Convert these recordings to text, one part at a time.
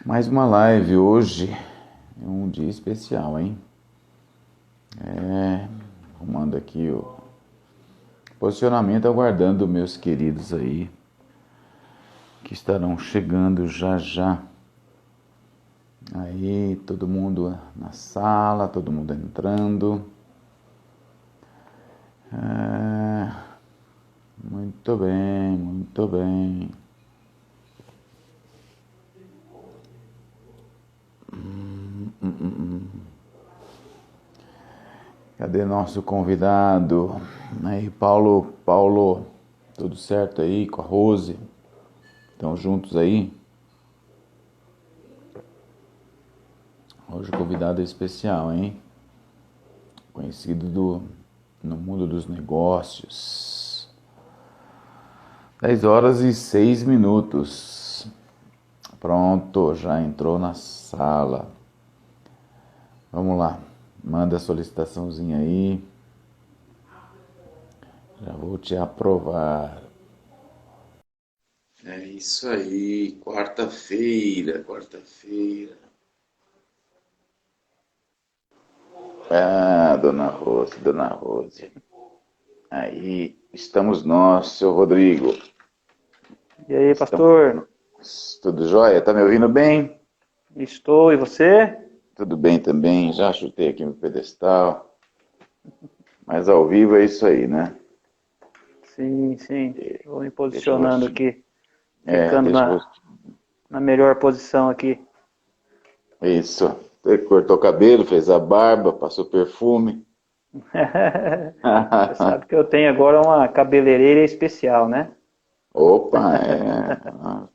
Mais uma live hoje, é um dia especial, hein? Arrumando aqui o posicionamento, aguardando meus queridos aí, que estarão chegando já já. Aí, todo mundo na sala, todo mundo entrando. Muito bem, muito bem. Cadê nosso convidado? Aí, Paulo, tudo certo aí com a Rose? Estão juntos aí? Hoje o convidado é especial, hein? Conhecido no mundo dos negócios. 10h06. Pronto, já entrou na sala. Vamos lá, manda a solicitaçãozinha aí. Já vou te aprovar. É isso aí, quarta-feira. Ah, Dona Rose. Aí, estamos nós, seu Rodrigo. E aí, pastor? Tudo jóia? Tá me ouvindo bem? Estou, e você? Tudo bem também, já chutei aqui no pedestal. Mas ao vivo é isso aí, né? Sim. Vou me posicionando aqui. Deixa Ficando na melhor posição aqui. Isso. Ele cortou o cabelo, fez a barba, passou perfume. Você sabe que eu tenho agora uma cabeleireira especial, né? Opa,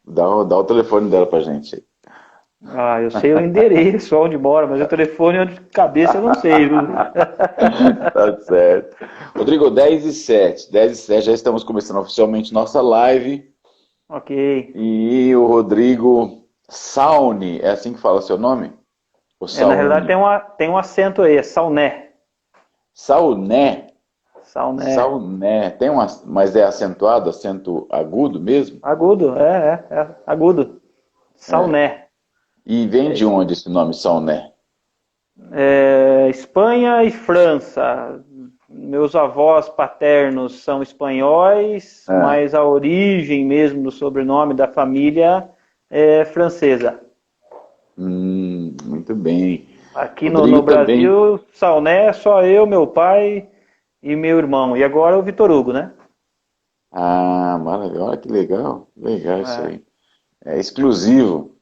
Dá o telefone dela pra gente. Ah, eu sei o endereço, onde mora, mas o telefone de cabeça eu não sei, viu? Tá certo. Rodrigo, 10h07, já estamos começando oficialmente nossa live. Ok. E o Rodrigo Sauni, é assim que fala seu nome? O Na realidade Sauni? tem um acento aí, é Sauné. Sauné? Sauné. Sauné. Mas é acentuado, acento agudo mesmo? Agudo, agudo. É. Sauné. E vem de onde esse nome Sauné? Espanha e França. Meus avós paternos são espanhóis, Ah, mas a origem mesmo do sobrenome da família é francesa. muito bem. Aqui no Rodrigo também. Brasil, Sauné, só eu, meu pai e meu irmão. E agora o Vitor Hugo, né? Ah, maravilha. Olha que legal. Legal isso É, aí. É exclusivo.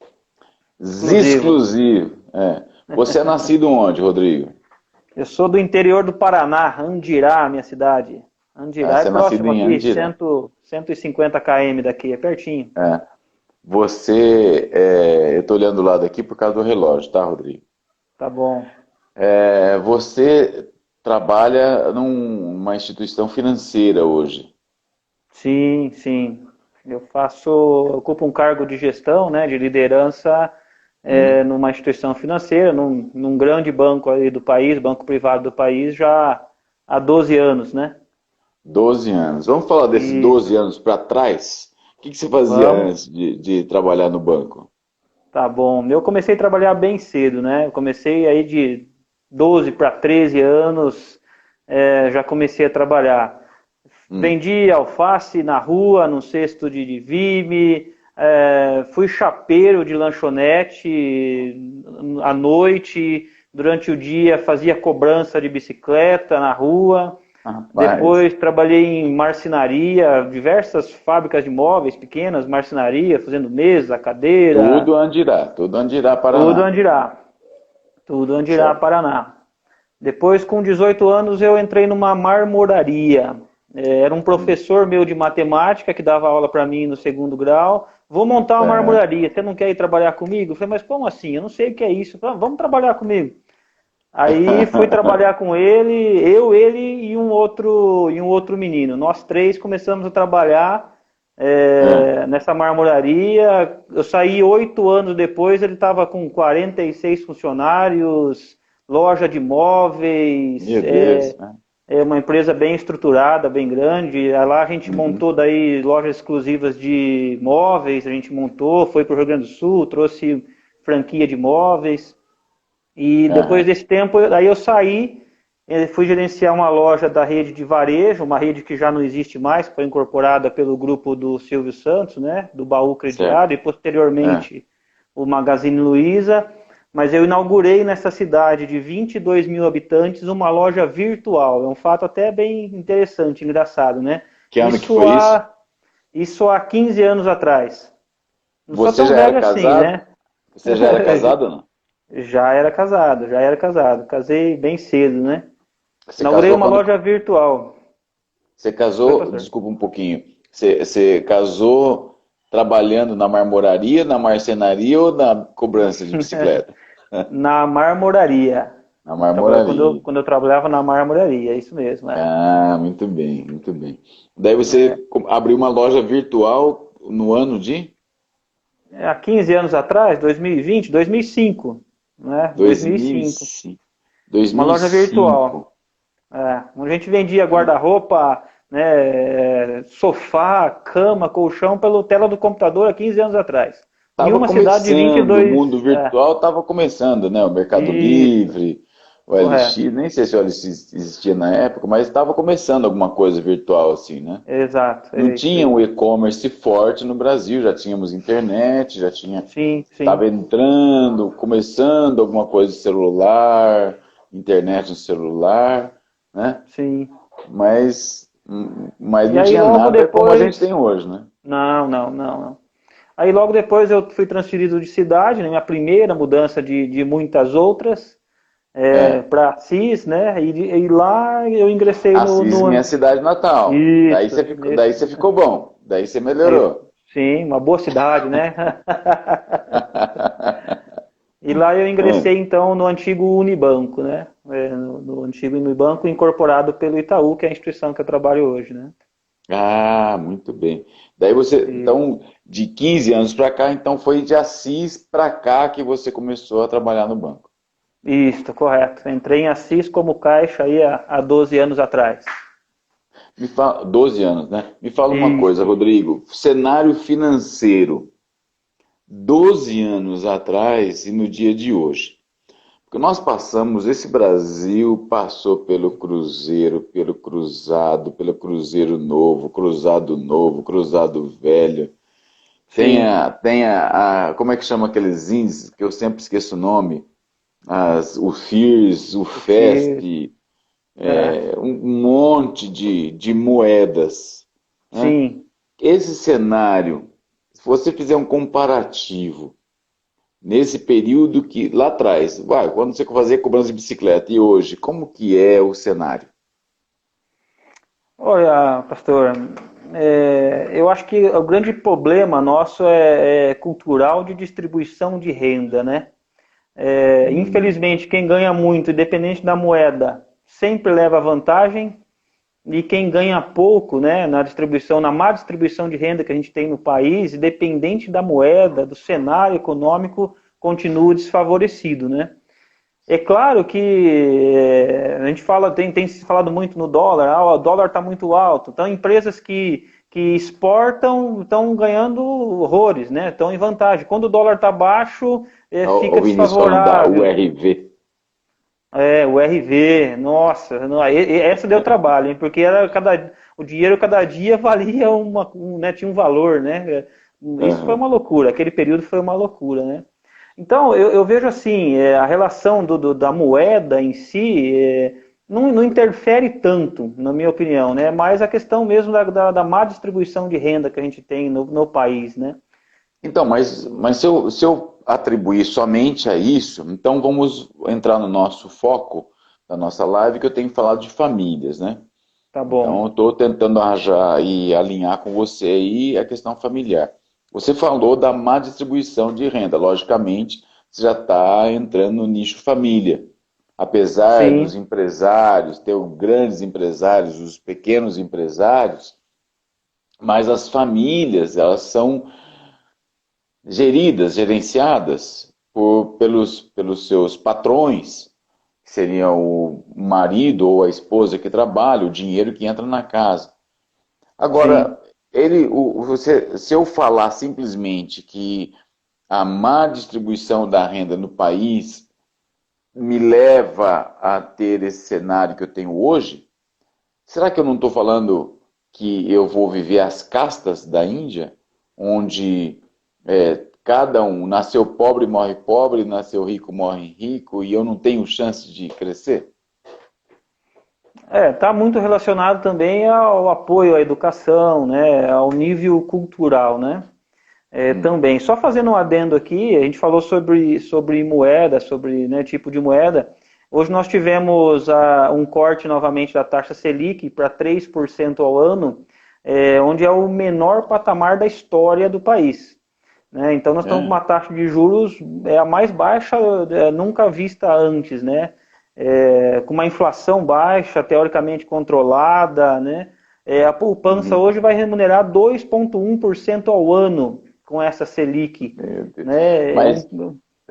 exclusivo. Exclusivo. É. Você é nascido onde, Rodrigo? Eu sou do interior do Paraná, Andirá, minha cidade. Ah, Andirá é você é nascido próximo em aqui, Andira. 150 km daqui, é pertinho. É. Eu estou olhando o lado aqui por causa do relógio, tá, Rodrigo? Tá bom. Você trabalha numa instituição financeira hoje. Sim. Eu ocupo um cargo de gestão, né, de liderança Hum, numa instituição financeira, num grande banco aí do país, banco privado do país, já há 12 anos, né? 12 anos. Vamos falar desses Isso. 12 anos para trás? O que você fazia Vamos. antes de trabalhar no banco? Tá bom. Eu comecei a trabalhar bem cedo, né? Eu comecei aí de 12 para 13 anos, já comecei a trabalhar. Hum, Vendi alface na rua, num cesto de vime, fui chapeiro de lanchonete à noite, durante o dia fazia cobrança de bicicleta na rua. rapaz, Depois trabalhei em marcenaria, diversas fábricas de móveis pequenas, marcenaria, fazendo mesa, cadeira, tudo Andirá, tudo Paraná. Andirá. Tudo Andirá, Certo. Paraná. Depois, com 18 anos, eu entrei numa marmoraria. Era um Hum, professor meu de matemática que dava aula para mim no segundo grau. Vou montar uma certo. marmoraria, você não quer ir trabalhar comigo? Eu falei, mas como assim? Eu não sei o que é isso. Eu falei, vamos trabalhar comigo. Aí fui trabalhar com ele e um outro menino. Nós três começamos a trabalhar É, nessa marmoraria. Eu saí 8 anos depois, ele estava com 46 funcionários, loja de móveis, meu Deus, né? é uma empresa bem estruturada, bem grande. Lá a gente Uhum. montou daí lojas exclusivas de móveis, a gente montou, foi para o Rio Grande do Sul, trouxe franquia de móveis. E depois Aham. desse tempo, aí eu saí, fui gerenciar uma loja da rede de varejo, uma rede que já não existe mais, foi incorporada pelo grupo do Silvio Santos, né, do Baú Certo. Crediário, e Ah, posteriormente o Magazine Luiza. Mas eu inaugurei nessa cidade de 22 mil habitantes uma loja virtual. É um fato até bem interessante, engraçado, né? que ano que Isso foi isso? há, isso há 15 anos atrás. Não sou Você tão já era velho assim, casado? né? Você já era casado ou não? Já era casado, já era casado. Casei bem cedo, né? Você Inaugurei casou uma quando... loja virtual. Você Oi, casou, pastor. desculpa um pouquinho, você casou trabalhando na marmoraria, na marcenaria ou na cobrança de bicicleta? Na marmoraria. Na Quando marmoraria. quando eu trabalhava na marmoraria, é isso mesmo, é. Ah, muito bem, muito bem. Daí você É. abriu uma loja virtual no ano de Há 15 anos atrás, 2020, 2005, né? 2005. 2005. Uma loja 2005. virtual. É, onde a gente vendia guarda-roupa, né, sofá, cama, colchão pela tela do computador há 15 anos atrás. Em Estava uma cidade de começando, o 22. mundo virtual estava começando, né? O Mercado Isso, Livre, o correto. LX, nem sei se o LX existia na época, mas estava começando alguma coisa virtual assim, né? Exato, Não é isso tinha um aí. e-commerce forte no Brasil, já tínhamos internet, já tinha, Sim, sim, estava entrando, começando alguma coisa de celular, internet no celular, né? sim. Mas E não aí tinha logo nada como a gente tem depois. hoje, né? Não, não, não, não. Aí logo depois eu fui transferido de cidade, né, minha primeira mudança de muitas outras, É. para Assis, né? E lá eu ingressei Assis, minha cidade natal. Isso, Daí você ficou bom. Daí você melhorou. sim, uma boa cidade, né? E lá eu É. ingressei então no antigo Unibanco, né? No antigo Unibanco incorporado pelo Itaú, que é a instituição que eu trabalho hoje, né? Ah, muito bem. Daí você, E, então, de 15 anos para cá, então foi de Assis para cá que você começou a trabalhar no banco. isso, correto. Entrei em Assis como caixa aí há 12 anos atrás. 12 anos, né? Me fala uma coisa, Isso. Rodrigo. Cenário financeiro, 12 anos atrás e no dia de hoje. Porque nós passamos, esse Brasil passou pelo Cruzeiro, pelo Cruzado, pelo Cruzeiro Novo, Cruzado Velho. Sim, Como é que chama aqueles índices que eu sempre esqueço o nome? O FIRS, o o FIES. FESP, É, um monte de moedas, né? sim. Esse cenário, se você fizer um comparativo nesse período que lá atrás, quando você fazia cobrança de bicicleta e hoje, como que é o cenário? Olha, pastor, eu acho que o grande problema nosso é cultural de distribuição de renda, né? Hum, Infelizmente, quem ganha muito, independente da moeda, sempre leva vantagem, e quem ganha pouco, né, na má distribuição de renda que a gente tem no país, independente da moeda, do cenário econômico, continua desfavorecido, né? É claro que a gente fala, tem se falado muito no dólar, o dólar está muito alto. Então, empresas que exportam estão ganhando horrores, né? Estão em vantagem. Quando o dólar está baixo, o fica Vinícius falando da desfavorável. URV. O RV, nossa, essa deu trabalho, hein? Porque o dinheiro cada dia valia né, tinha um valor, né? Isso foi Aham. uma loucura, aquele período foi uma loucura, né? Então, eu vejo assim, a relação da moeda em si não interfere tanto, na minha opinião, né? Mas a questão mesmo da má distribuição de renda que a gente tem no país, né? Então, mas se eu atribuir somente a isso, então vamos entrar no nosso foco da nossa live, que eu tenho falado de famílias, né? Tá Então, eu bom. estou tentando arranjar e alinhar com você aí a questão familiar. Você falou da má distribuição de renda. Logicamente, você já está entrando no nicho família. Apesar dos Sim, empresários, ter os grandes empresários, os pequenos empresários, mas as famílias, elas são gerenciadas pelos seus patrões, seria o marido ou a esposa que trabalha, o dinheiro que entra na casa. Agora, Sim. se eu falar simplesmente que a má distribuição da renda no país me leva a ter esse cenário que eu tenho hoje, será que eu não estou falando que eu vou viver as castas da Índia, onde cada um nasceu pobre, nasceu rico morre rico, e eu não tenho chance de crescer? Está muito relacionado também ao apoio à educação, né, ao nível cultural, né? Também. Só fazendo um adendo aqui, a gente falou sobre moeda, sobre, né, tipo de moeda. Hoje nós tivemos um corte novamente da taxa Selic para 3% ao ano, onde é o menor patamar da história do país. Né? Então nós estamos com uma taxa de juros a mais baixa nunca vista antes, né? Com uma inflação baixa, teoricamente controlada, né? A poupança hoje vai remunerar 2,1% ao ano com essa Selic. Meu Deus. Né? Mas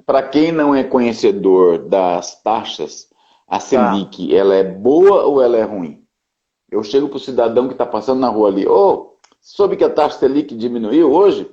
para quem não é conhecedor das taxas, a Tá. Selic, ela é boa ou ela é ruim? Eu chego para o cidadão que está passando na rua ali, soube que a taxa Selic diminuiu hoje?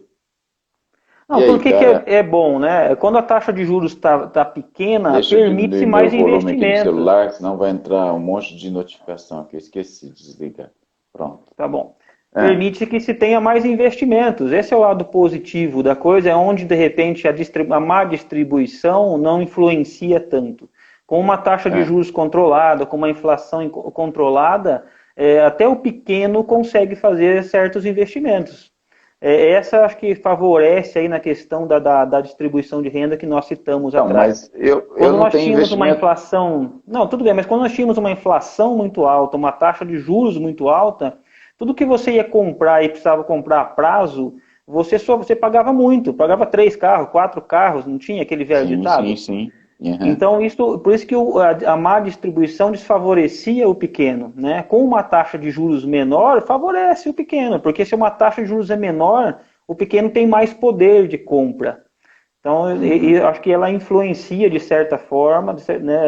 Não, E por aí, que cara? é bom, né? Quando a taxa de juros está pequena, Deixa eu permite-se diminuir meu mais volume aqui do investimentos. celular, senão vai entrar um monte de notificação aqui. Eu esqueci de desligar. Pronto. Tá bom. Ah, Permite que se tenha mais investimentos. Esse é o lado positivo da coisa, é onde de repente a má distribuição não influencia tanto. Com uma taxa de ah. juros controlada, com uma inflação controlada, até o pequeno consegue fazer certos investimentos. Essa acho que favorece aí na questão da distribuição de renda que nós citamos Então, atrás. mas eu Quando não nós tenho tínhamos uma investimento. inflação. Não, tudo bem, mas quando nós tínhamos uma inflação muito alta, uma taxa de juros muito alta, tudo que você ia comprar e precisava comprar a prazo, você pagava muito, pagava 3 carros, 4 carros, não tinha aquele velho Sim, sim, ditado? sim. Uhum. Então, por isso que a má distribuição desfavorecia o pequeno. Né? Com uma taxa de juros menor, favorece o pequeno, porque se uma taxa de juros é menor, o pequeno tem mais poder de compra. Então, eu Uhum. acho que ela influencia de certa forma, né,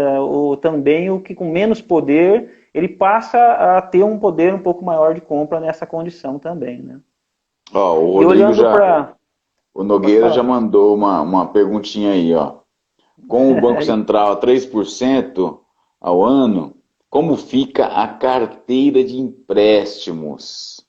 também o que com menos poder, ele passa a ter um poder um pouco maior de compra nessa condição também. Né? Ó, E olhando para. o Pode Nogueira já falar. mandou uma perguntinha aí, ó. Com o Banco Central a 3% ao ano, como fica a carteira de empréstimos?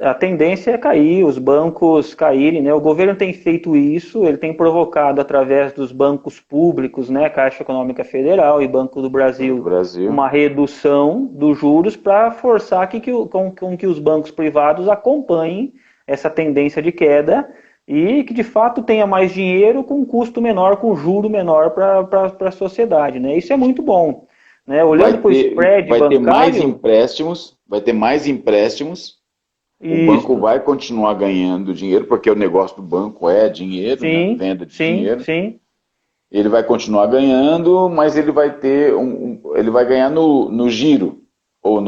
A tendência é cair, os bancos caírem, né? O governo tem feito isso, ele tem provocado através dos bancos públicos, né, Caixa Econômica Federal e Banco do Banco do Brasil, Brasil. uma redução dos juros para forçar com que os bancos privados acompanhem essa tendência de queda e que de fato tenha mais dinheiro com custo menor, com juro menor para a sociedade, né? Isso é muito bom. Né? Olhando para o spread Vai ter mais bancário, empréstimos, vai ter mais empréstimos. O banco isso. vai continuar ganhando dinheiro, porque o negócio do banco é dinheiro, né? Sim, Venda de sim, dinheiro. sim. Ele vai continuar ganhando, mas ele vai ter ele vai ganhar no giro ou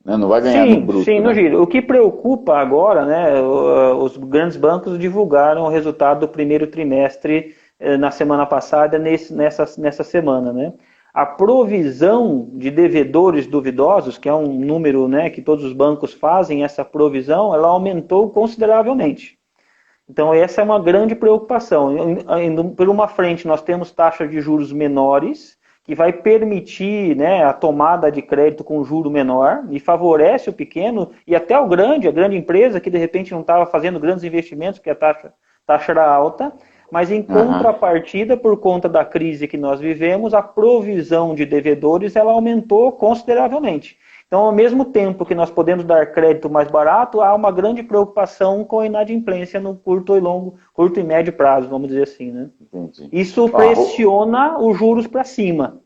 né? Não vai ganhar no Sim, sim, bruto, no né? giro. O que preocupa agora, né, os grandes bancos divulgaram o resultado do primeiro trimestre na semana passada, nessa semana, né? A provisão de devedores duvidosos, que é um número, né, que todos os bancos fazem, essa provisão, ela aumentou consideravelmente. Então, essa é uma grande preocupação. Por uma frente, nós temos taxas de juros menores, que vai permitir, né, a tomada de crédito com juro menor e favorece o pequeno e até a grande empresa que de repente não estava fazendo grandes investimentos porque a taxa era alta, mas em Aham. contrapartida, por conta da crise que nós vivemos, a provisão de devedores ela aumentou consideravelmente. Então, ao mesmo tempo que nós podemos dar crédito mais barato, há uma grande preocupação com a inadimplência no curto e médio prazo, vamos dizer assim, né? Entendi. Isso Ó, pressiona os juros para cima,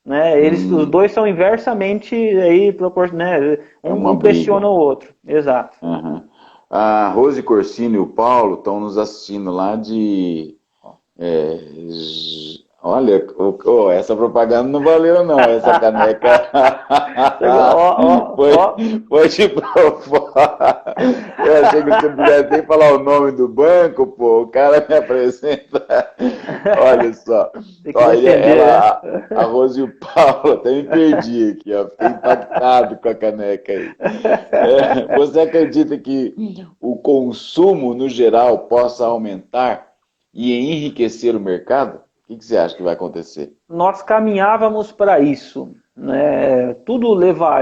né? Os dois são inversamente aí, né? é uma Um pressiona briga. o outro, exato. Aham. A Rose Corsini e o Paulo estão nos assistindo lá de Olha, essa propaganda não valeu não, essa caneca Ó, ó, foi, ó. foi de propósito. Eu achei que você pudesse nem falar o nome do banco, pô, o cara me apresenta, olha só, Tem que olha, defender, né? a Rose e o Paulo, até me perdi aqui, ó, fiquei impactado com a caneca aí. Você acredita que o consumo, no geral, possa aumentar e enriquecer o mercado? O que você acha que vai acontecer? Nós caminhávamos para isso, né? Tudo levava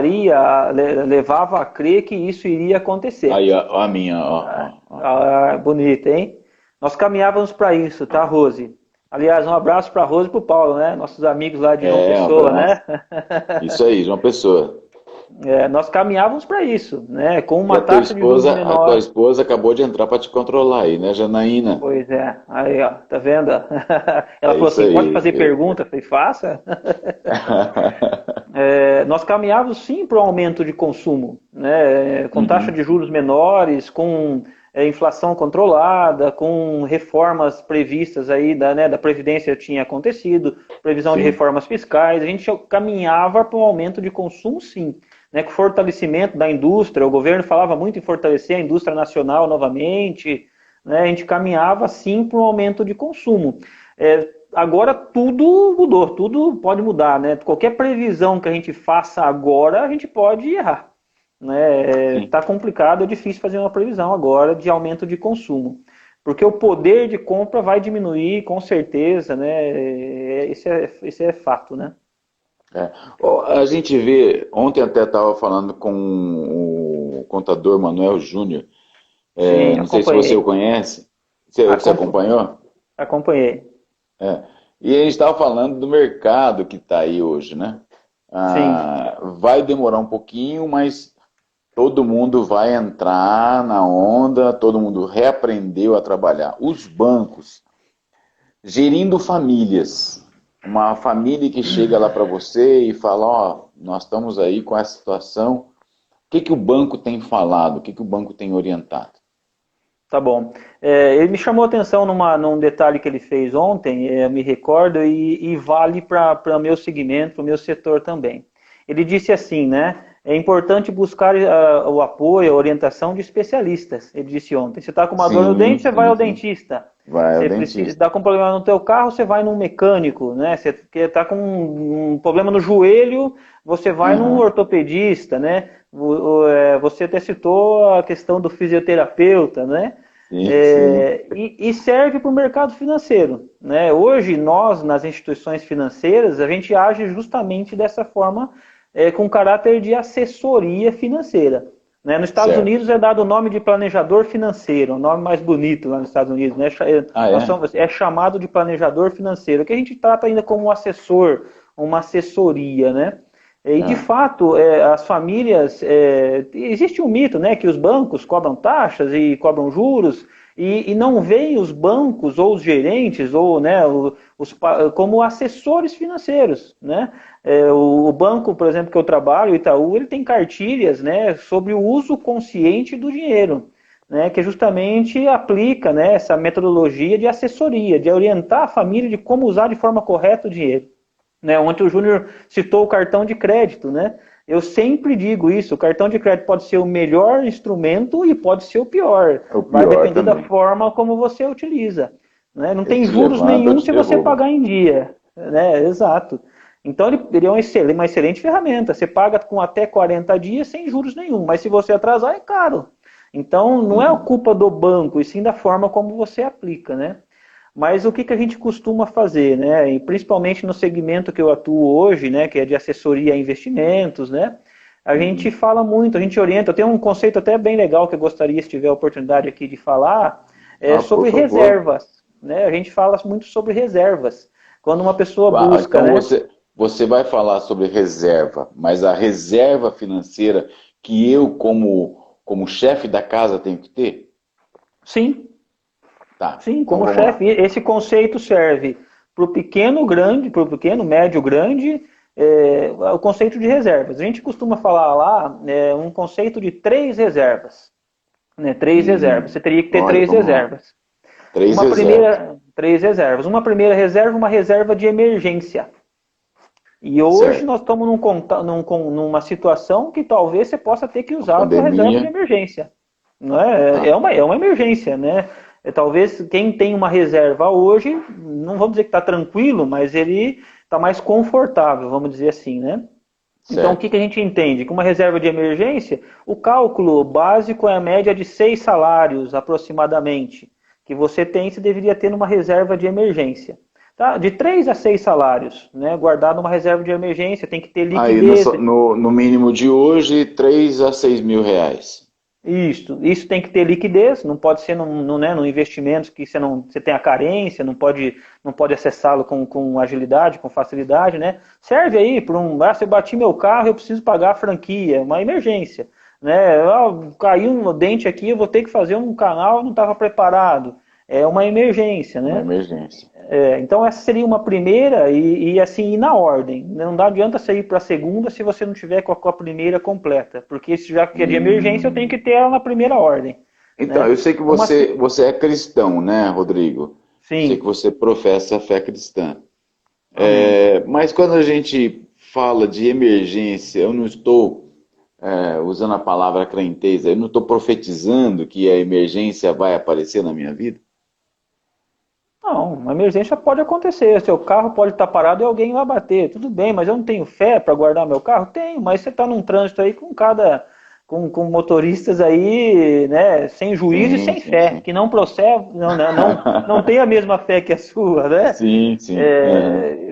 a crer que isso iria acontecer. Aí, ó, a minha, ó. Bonito, hein? Nós caminhávamos para isso, tá, Rose? Aliás, um abraço para a Rose e para o Paulo, né? Nossos amigos lá de João Um Pessoa, abraço. né? Isso aí, João Pessoa. Nós caminhávamos para isso, né? Com E uma taxa de juros a tua menor. esposa acabou de entrar para te controlar aí, né, Janaína? Pois é, aí ó, tá vendo? Ela É falou isso assim, pode fazer aí. pergunta? Eu falei, faça. Nós caminhávamos sim para o aumento de consumo, né? Com taxa Uhum, de juros menores, com inflação controlada, com reformas previstas aí da Previdência tinha acontecido, previsão de sim. reformas fiscais, a gente caminhava para um aumento de consumo sim, né? Com fortalecimento da indústria, o governo falava muito em fortalecer a indústria nacional novamente, né? A gente caminhava sim para um aumento de consumo. Agora tudo mudou, tudo pode mudar, né? Qualquer previsão que a gente faça agora, a gente pode errar, né? Sim. Tá complicado, é difícil fazer uma previsão agora de aumento de consumo, porque o poder de compra vai diminuir com certeza, né? Esse é fato, né? A gente vê, ontem até estava falando com o contador Manuel Júnior, Sim, não sei se você o acompanhei. conhece, você acompanhou? Acompanhei. É. E a gente estava falando do mercado que está aí hoje, né? Sim. Vai demorar um pouquinho, mas todo mundo vai entrar na onda, todo mundo reaprendeu a trabalhar. Os bancos, gerindo famílias. Uma família que chega lá para você e fala, ó, nós estamos aí com essa situação. O que o banco tem falado? O que o banco tem orientado? Tá bom. Ele me chamou a atenção num detalhe que ele fez ontem, eu me recordo, e vale para o meu segmento, para o meu setor também. Ele disse assim, né? É importante buscar o apoio, a orientação de especialistas. Ele disse ontem. Você está com uma dor no Sim, dente, você vai sim, ao sim. dentista. Vai ao Você precisa dentista. está com um problema no teu carro, você vai num mecânico, né? Você está com um problema no joelho, você vai num Aham. ortopedista, né? Você até citou a questão do fisioterapeuta, né? Sim, sim. E serve para o mercado financeiro, né? Hoje nós nas instituições financeiras a gente age justamente dessa forma, com caráter de assessoria financeira. Né? Nos Estados Certo. Unidos é dado o nome de planejador financeiro, o nome mais bonito lá nos Estados Unidos, né? Ah, é? É chamado de planejador financeiro, que a gente trata ainda como um assessor, uma assessoria, né? E de Ah, fato, as famílias, existe um mito, né, que os bancos cobram taxas e cobram juros e não veem os bancos ou os gerentes ou, né, como assessores financeiros, né? O banco, por exemplo, que eu trabalho, o Itaú, ele tem cartilhas, né, sobre o uso consciente do dinheiro, né, que justamente aplica, né, essa metodologia de assessoria, de orientar a família de como usar de forma correta o dinheiro. Né? Ontem o Júnior citou o cartão de crédito, né? Eu sempre digo isso, o cartão de crédito pode ser o melhor instrumento e pode ser o pior. é o Vai pior depender da também. forma como você utiliza. Né? Não Ele tem te juros levanta ou nenhum te se você derruba. pagar em dia. Né? Exato. Então ele é uma excelente ferramenta. Você paga com até 40 dias sem juros nenhum, mas se você atrasar é caro. Então não é a Uhum. culpa do banco, e sim da forma como você aplica, né? Mas o que a gente costuma fazer, né? E principalmente no segmento que eu atuo hoje, né? Que é de assessoria a investimentos, né? A gente Uhum. fala muito, a gente orienta. Eu tenho um conceito até bem legal que eu gostaria, se tiver a oportunidade aqui de falar, Por sobre favor. reservas, né? A gente fala muito sobre reservas. Quando uma pessoa busca, Então né? você vai falar sobre reserva, mas a reserva financeira que eu, como chefe da casa, tenho que ter? Sim, Tá, sim, então como vamos lá. chefe, esse conceito serve para o pequeno, grande, para o pequeno, médio, grande, o conceito de reservas. A gente costuma falar lá um conceito de três reservas. Né? Três reservas. Você teria que ter Olha, três vamos lá. reservas. Três Uma reservas. primeira. Três reservas. Uma primeira reserva, uma reserva de emergência. E hoje nós estamos numa situação que talvez você possa ter que usar a sua reserva de emergência. Não é? É uma emergência, né? Talvez quem tem uma reserva hoje, não vamos dizer que está tranquilo, mas ele está mais confortável, vamos dizer assim, né? Certo. Então, o que a gente entende? Que uma reserva de emergência, o cálculo básico é a média de 6 salários, aproximadamente, que você deveria ter numa reserva de emergência. Tá? De 3 a 6 salários, né? Guardado numa reserva de emergência, tem que ter liquidez. Aí, no mínimo de hoje, 3 a 6 mil reais. Isso tem que ter liquidez, não pode ser num investimento que você tenha carência, não pode acessá-lo com agilidade, com facilidade, né? Serve aí para se eu bati meu carro, eu preciso pagar a franquia, uma emergência, né? Caiu um dente aqui, eu vou ter que fazer um canal, não estava preparado. É uma emergência, né? Uma emergência. Então essa seria uma primeira e assim, ir na ordem. Não adianta você ir para a segunda se você não tiver com a primeira completa. Porque já que é de emergência, eu tenho que ter ela na primeira ordem. Então, né? Eu sei que você é cristão, né, Rodrigo? Sim. Eu sei que você professa a fé cristã. Mas quando a gente fala de emergência, eu não estou usando a palavra crenteza, eu não estou profetizando que a emergência vai aparecer na minha vida? Não, uma emergência pode acontecer, seu carro pode estar parado e alguém vai bater, tudo bem, mas eu não tenho fé para guardar meu carro? Tenho, mas você está num trânsito aí com motoristas aí, né, sem juízo e sem fé, que não procede, não tem a mesma fé que a sua, né? Sim.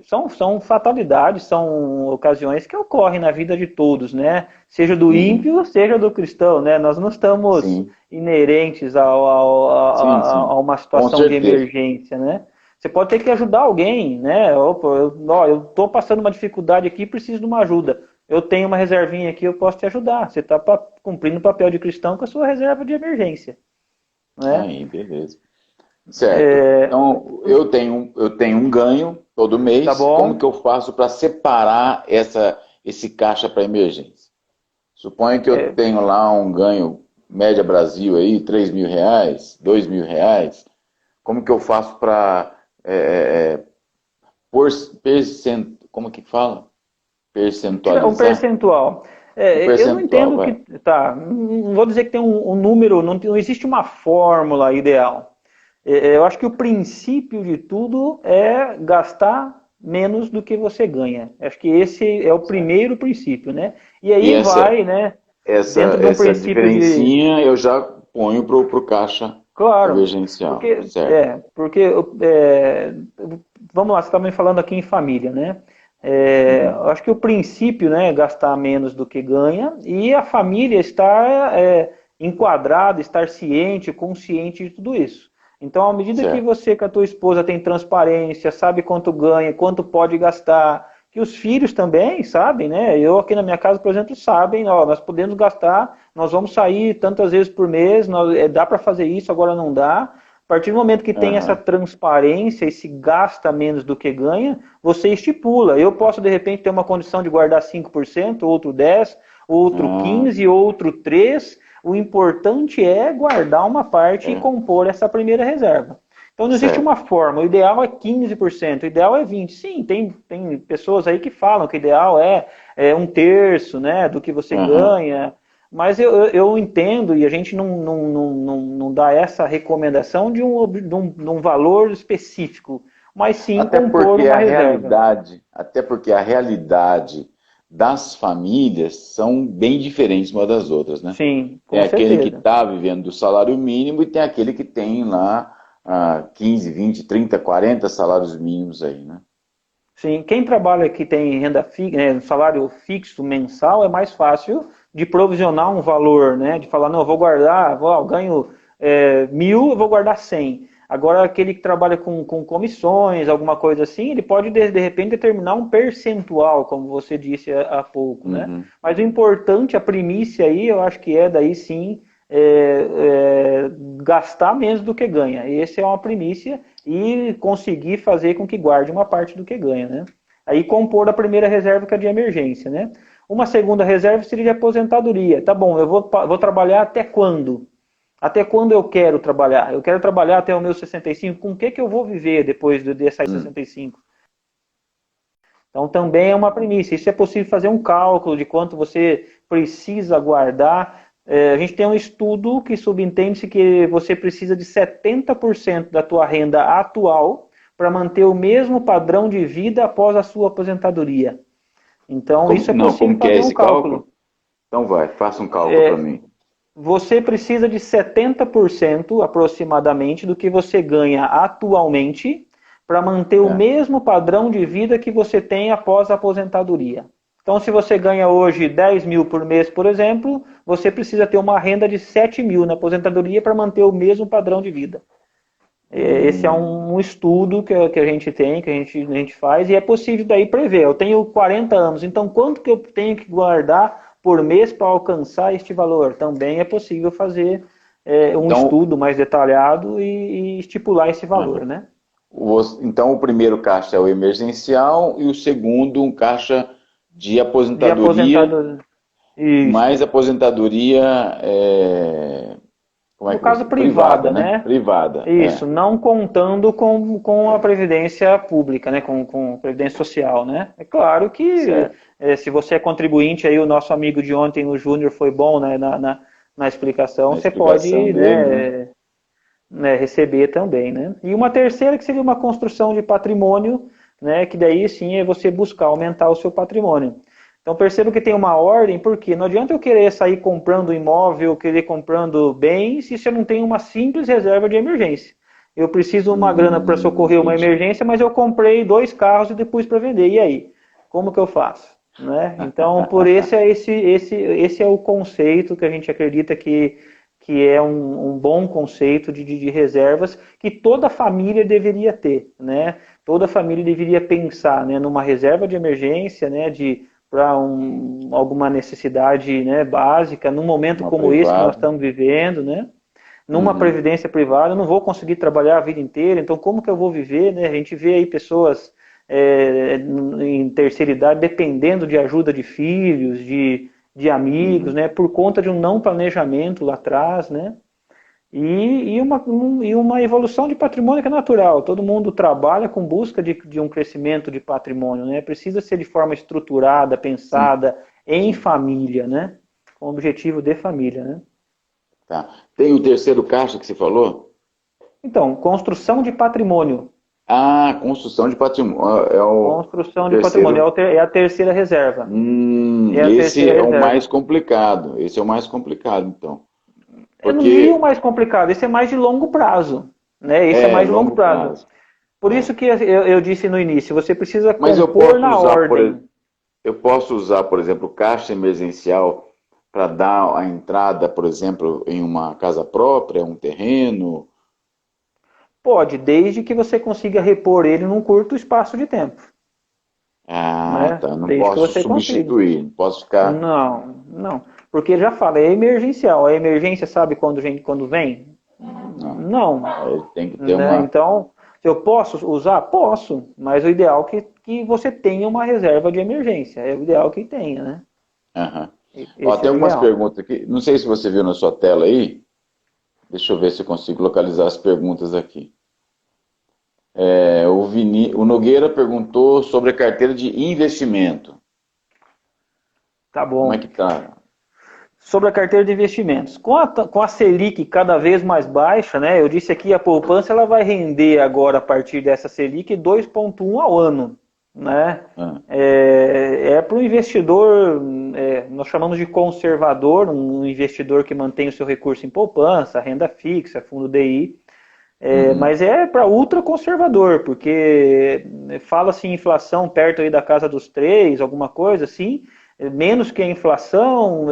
São fatalidades, são ocasiões que ocorrem na vida de todos, né? Seja do ímpio, seja do cristão, né? Nós não estamos inerentes a uma situação de emergência, né? Você pode ter que ajudar alguém, né? Eu estou passando uma dificuldade aqui, preciso de uma ajuda. Eu tenho uma reservinha aqui, eu posso te ajudar. Você está cumprindo o papel de cristão com a sua reserva de emergência. Né? Aí, beleza. Certo. Então, eu tenho um ganho todo mês. Tá bom. Como que eu faço para separar esse caixa para emergência? Suponho que eu tenho lá um ganho média Brasil aí, 3 mil reais, 2 mil reais. Como que eu faço para como que fala? Percentualizar? Um percentual. Eu não entendo que... Tá, não vou dizer que tem um número, não existe uma fórmula ideal. Eu acho que o princípio de tudo é gastar menos do que você ganha. Acho que esse é o primeiro princípio, né? E aí né? Essa diferencinha eu já ponho pro caixa emergencial. Vamos lá, você está me falando aqui em família, né? Acho que o princípio, né, é gastar menos do que ganha e a família estar enquadrada, estar ciente, consciente de tudo isso. Então, à medida que você com a tua esposa tem transparência, sabe quanto ganha, quanto pode gastar, que os filhos também sabem, né? Eu aqui na minha casa, por exemplo, sabem, nós podemos gastar, nós vamos sair tantas vezes por mês, dá para fazer isso, agora não dá. A partir do momento que tem essa transparência e se gasta menos do que ganha, você estipula. Eu posso, de repente, ter uma condição de guardar 5%, outro 10%, outro 15%, outro 3%. O importante é guardar uma parte e compor essa primeira reserva. Então não existe uma forma. O ideal é 15%, o ideal é 20%. Sim, tem pessoas aí que falam que o ideal é 1/3, né, do que você ganha. Mas eu entendo, e a gente não dá essa recomendação de um valor específico, mas sim compor uma reserva. Até porque a realidade das famílias são bem diferentes umas das outras, né? Sim, com certeza. Tem aquele que está vivendo do salário mínimo e tem aquele que tem lá 15, 20, 30, 40 salários mínimos aí, né? Sim, quem trabalha que tem renda salário fixo mensal é mais fácil de provisionar um valor, né? De falar, não, eu vou guardar, eu ganho 1.000, eu vou guardar 100. Agora, aquele que trabalha com comissões, alguma coisa assim, ele pode, de repente, determinar um percentual, como você disse há pouco, né? Mas o importante, a primícia aí, eu acho que daí sim, gastar menos do que ganha. Essa é uma primícia e conseguir fazer com que guarde uma parte do que ganha, né? Aí compor a primeira reserva, que é de emergência, né? Uma segunda reserva seria de aposentadoria. Tá bom, eu vou trabalhar até quando? Até quando eu quero trabalhar? Eu quero trabalhar até o meu 65, com o que eu vou viver depois dessas 65? Então também é uma premissa. Isso é possível fazer um cálculo de quanto você precisa guardar. A gente tem um estudo que subentende-se que você precisa de 70% da tua renda atual para manter o mesmo padrão de vida após a sua aposentadoria. Então isso é possível Como que é fazer um esse cálculo? cálculo. Então vai, faça um cálculo para mim. Você precisa de 70% aproximadamente do que você ganha atualmente para manter o mesmo padrão de vida que você tem após a aposentadoria. Então, se você ganha hoje 10 mil por mês, por exemplo, você precisa ter uma renda de 7 mil na aposentadoria para manter o mesmo padrão de vida. Esse é um estudo que a gente tem, que a gente faz, e é possível daí prever. Eu tenho 40 anos, então quanto que eu tenho que guardar por mês para alcançar este valor? Também é possível fazer um estudo mais detalhado e estipular esse valor, né? Então o primeiro caixa é o emergencial e o segundo um caixa de aposentadoria, mais aposentadoria no caso privada, né? Privada. Isso, não contando com a previdência pública, né? Com a previdência social, né? É claro que se você é contribuinte, aí o nosso amigo de ontem, o Júnior, foi bom, né? Na explicação, você pode dele, né, receber também, né? E uma terceira que seria uma construção de patrimônio, né? Que daí sim é você buscar aumentar o seu patrimônio. Então percebo que tem uma ordem, porque não adianta eu querer sair comprando imóvel, querer comprando bens, se eu não tenho uma simples reserva de emergência. Eu preciso de uma grana para socorrer uma emergência, mas eu comprei 2 carros e depois para vender. E aí? Como que eu faço? Né? Então, por esse é o conceito que a gente acredita que é um bom conceito de reservas que toda família deveria ter. Né? Toda família deveria pensar, né, numa reserva de emergência, né, para alguma necessidade, né, básica, num momento como esse que nós estamos vivendo, né? Numa previdência privada, eu não vou conseguir trabalhar a vida inteira, então como que eu vou viver, né? A gente vê aí pessoas em terceira idade dependendo de ajuda de filhos, de amigos, né? Por conta de um não planejamento lá atrás, né? E uma evolução de patrimônio que é natural. Todo mundo trabalha com busca de um crescimento de patrimônio, né? Precisa ser de forma estruturada, pensada, em família, né? Com objetivo de família, né? Tá. Tem o terceiro caixa que você falou? Então, construção de patrimônio. Ah, construção de patrimônio. Construção de patrimônio é a terceira reserva. Esse é o mais complicado. Esse é o mais complicado, então. Eu não diria o mais complicado, esse é mais de longo prazo. Né? Esse é mais de longo prazo. Por isso que eu disse no início, você precisa compor na ordem. Eu posso usar, por exemplo, caixa emergencial para dar a entrada, por exemplo, em uma casa própria, um terreno? Pode, desde que você consiga repor ele num curto espaço de tempo. Ah, tá. Não posso substituir, não posso ficar... Não. Porque já fala, é emergencial. A emergência sabe quando vem? Não. Tem que ter uma... Então, se eu posso usar? Posso. Mas o ideal é que você tenha uma reserva de emergência. É o ideal que tenha, né? Tem algumas perguntas aqui. Não sei se você viu na sua tela aí. Deixa eu ver se eu consigo localizar as perguntas aqui. O Nogueira perguntou sobre a carteira de investimento. Tá bom. Como é que tá? Sobre a carteira de investimentos. Com a Selic cada vez mais baixa, né? Eu disse aqui, a poupança ela vai render agora, a partir dessa Selic, 2,1 ao ano. Né? Para o investidor, nós chamamos de conservador, um investidor que mantém o seu recurso em poupança, renda fixa, fundo DI, mas é para ultraconservador, porque fala-se em inflação perto aí da casa dos 3, alguma coisa assim, menos que a inflação, o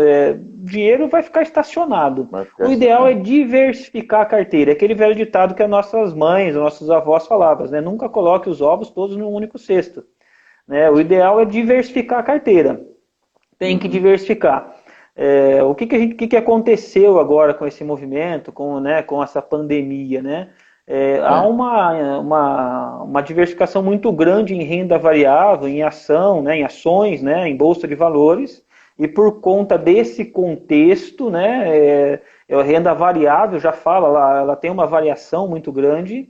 dinheiro vai ficar estacionado. O ideal é diversificar a carteira, é aquele velho ditado que as nossas mães, as nossas avós falavam, né? Nunca coloque os ovos todos num único cesto. Né? O ideal é diversificar a carteira. Tem que diversificar. O que aconteceu agora com esse movimento, com essa pandemia? Né? Há uma diversificação muito grande em renda variável, em ação, né, em ações, né, em bolsa de valores, e por conta desse contexto, né, a renda variável, já fala, ela tem uma variação muito grande,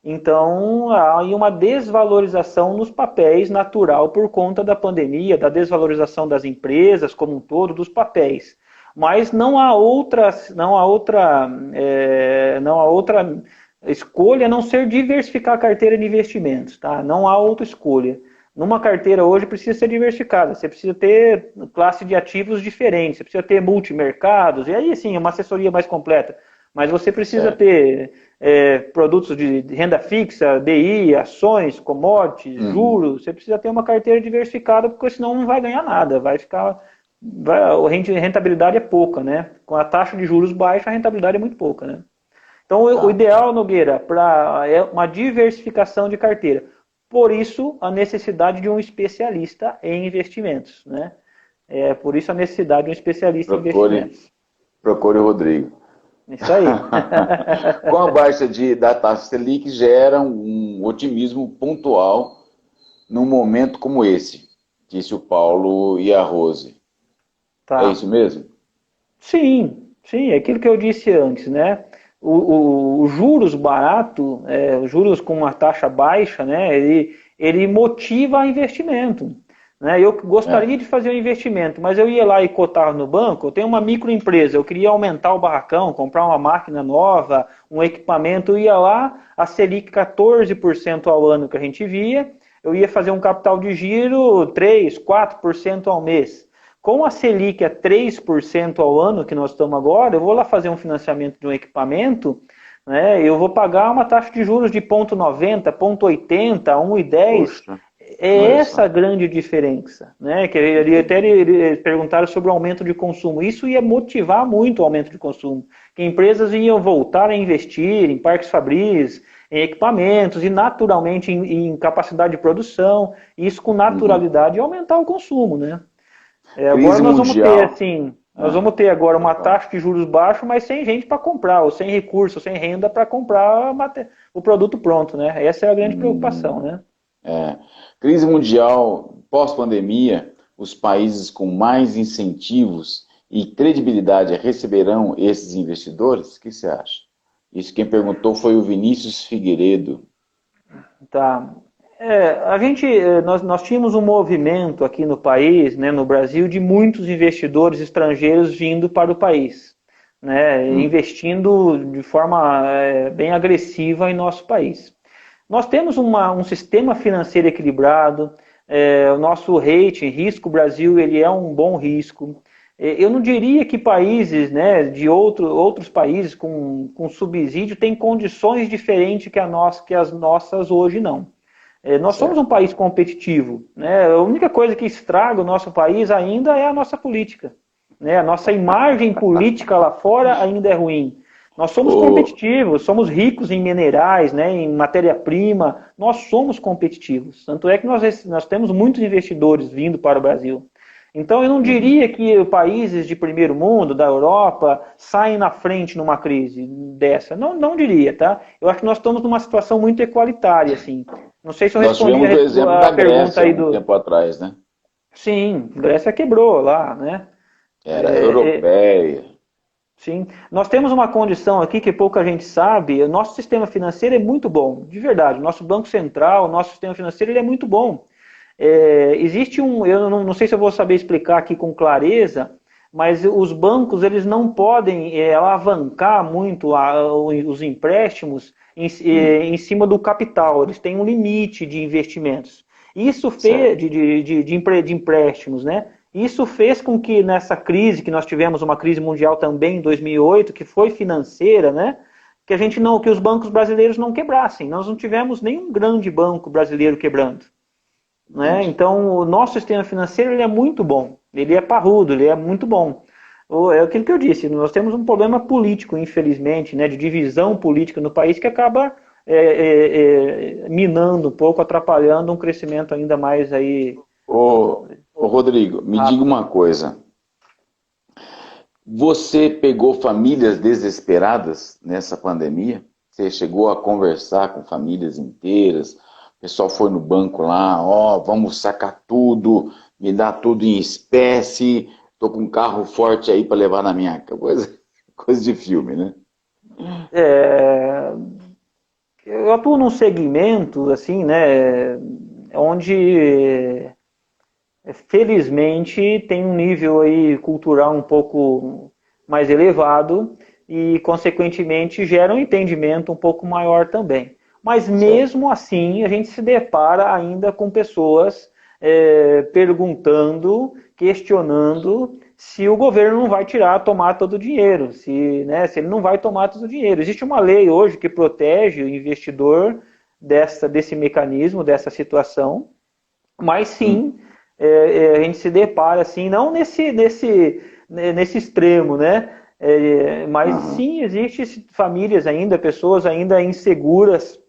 então há aí uma desvalorização nos papéis natural por conta da pandemia, da desvalorização das empresas como um todo, dos papéis. Mas não há outra escolha a não ser diversificar a carteira de investimentos, tá? Não há outra escolha. Numa carteira hoje precisa ser diversificada, você precisa ter classe de ativos diferentes, você precisa ter multimercados, e aí sim, uma assessoria mais completa. Mas você precisa ter produtos de renda fixa, DI, ações, commodities, juros, você precisa ter uma carteira diversificada, porque senão não vai ganhar nada, a rentabilidade é pouca, né? Com a taxa de juros baixa, a rentabilidade é muito pouca, né? Então, o ideal, Nogueira, é uma diversificação de carteira. Por isso, a necessidade de um especialista em investimentos, né? Por isso, a necessidade de um especialista em investimentos. Procure o Rodrigo. Isso aí. Com a baixa da taxa Selic, gera um otimismo pontual num momento como esse, disse o Paulo e a Rose. Tá. É isso mesmo? Sim, é aquilo que eu disse antes, né? O juros barato, os juros com uma taxa baixa, né? Ele motiva investimento. Né? Eu gostaria de fazer um investimento, mas eu ia lá e cotar no banco, eu tenho uma microempresa, eu queria aumentar o barracão, comprar uma máquina nova, um equipamento, eu ia lá, a Selic 14% ao ano que a gente via, eu ia fazer um capital de giro 3, 4% ao mês. Com a Selic a 3% ao ano que nós estamos agora, eu vou lá fazer um financiamento de um equipamento, né, eu vou pagar uma taxa de juros de 0,90, 0,80, 1,10. Essa a grande diferença, né? Que eles perguntaram sobre o aumento de consumo. Isso ia motivar muito o aumento de consumo. Que empresas iam voltar a investir em parques fabris, em equipamentos e naturalmente em capacidade de produção. E isso com naturalidade ia aumentar o consumo, né? Agora nós vamos ter assim, nós vamos ter agora uma taxa de juros baixa, mas sem gente para comprar, ou sem recurso, sem renda para comprar o produto pronto, né? Essa é a grande preocupação, né? Crise mundial, pós-pandemia, os países com mais incentivos e credibilidade receberão esses investidores? O que você acha? Isso quem perguntou foi o Vinícius Figueiredo. Tá. Nós tínhamos um movimento aqui no país, né, no Brasil, de muitos investidores estrangeiros vindo para o país, né, investindo de forma bem agressiva em nosso país. Nós temos um sistema financeiro equilibrado, o nosso rating, risco Brasil, ele é um bom risco. Eu não diria que países, né, de outros países com subsídio têm condições diferentes que as nossas hoje não. Nós somos um país competitivo, né? A única coisa que estraga o nosso país ainda é a nossa política, né? A nossa imagem política lá fora ainda é ruim. Nós somos competitivos, somos ricos em minerais, né, em matéria-prima, nós somos competitivos. Tanto é que nós temos muitos investidores vindo para o Brasil. Então eu não diria que países de primeiro mundo, da Europa, saem na frente numa crise dessa. Não diria, tá? Eu acho que nós estamos numa situação muito equalitária, assim. Não sei se eu respondi o exemplo da Grécia aí um tempo atrás, né? Sim, a Grécia quebrou lá, né? Era europeia. Sim, nós temos uma condição aqui que pouca gente sabe, o nosso sistema financeiro é muito bom, de verdade, o nosso Banco Central, o nosso sistema financeiro ele é muito bom. Existe eu não sei se eu vou saber explicar aqui com clareza, mas os bancos eles não podem alavancar muito os empréstimos em cima do capital, eles têm um limite de investimentos. Isso fez de empréstimos, né? Isso fez com que nessa crise, que nós tivemos uma crise mundial também em 2008, que foi financeira, né? Que os bancos brasileiros não quebrassem. Nós não tivemos nenhum grande banco brasileiro quebrando. Né? Então, o nosso sistema financeiro ele é muito bom. Ele é parrudo, ele é muito bom. É aquilo que eu disse, nós temos um problema político, infelizmente, né, de divisão política no país que acaba minando um pouco, atrapalhando um crescimento ainda mais aí. Ô Rodrigo, me diga uma coisa. Você pegou famílias desesperadas nessa pandemia? Você chegou a conversar com famílias inteiras? O pessoal foi no banco lá, vamos sacar tudo, me dá tudo em espécie. tô com um carro forte aí para levar na minha coisa, coisa de filme, né? É, eu atuo num segmento, assim, né, onde felizmente tem um nível aí cultural um pouco mais elevado e, consequentemente, gera um entendimento um pouco maior também. Mas Certo. mesmo assim, a gente se depara ainda com pessoas perguntando, questionando se o governo não vai tomar todo o dinheiro, se, né, se ele não vai tomar todo o dinheiro. Existe uma lei hoje que protege o investidor desse mecanismo, dessa situação, mas Hum. sim, a gente se depara assim, não nesse extremo, né? Mas Aham. sim, existem famílias ainda, pessoas ainda inseguras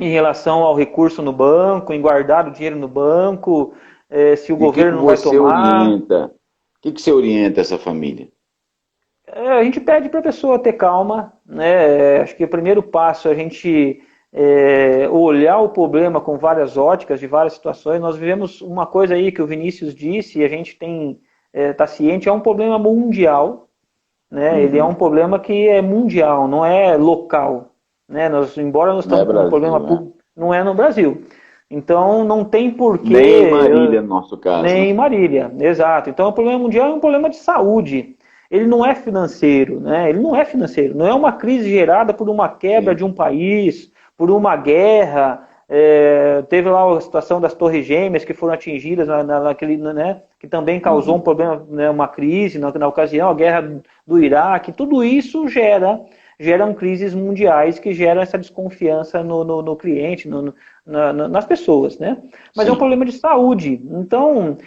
em relação ao recurso no banco, em guardar o dinheiro no banco, se o E o que que governo não vai você tomar. orienta? O que que você orienta essa família? A gente pede para a pessoa ter calma, né? Acho que o primeiro passo é a gente olhar o problema com várias óticas, de várias situações. Nós vivemos uma coisa aí que o Vinícius disse e a gente tem tá ciente, é um problema mundial, né? Ele é um Uhum. problema que é mundial, não é local, né? Embora nós Não é estamos com um problema Brasil, né? não é no Brasil. Então não tem Nem porquê, Marília, no nosso caso, nem né? em Marília, exato. Então o problema mundial é um problema de saúde. Ele não é financeiro, né? Ele não é financeiro. Não é uma crise gerada por uma quebra de Sim. um país, por uma guerra. Teve lá a situação das Torres Gêmeas que foram atingidas naquele, né? Que também causou um Uhum. problema, né? Uma crise na ocasião, a guerra do Iraque. Tudo isso geram crises mundiais que geram essa desconfiança no cliente, nas pessoas, né? Mas é um Sim. problema de saúde. Então,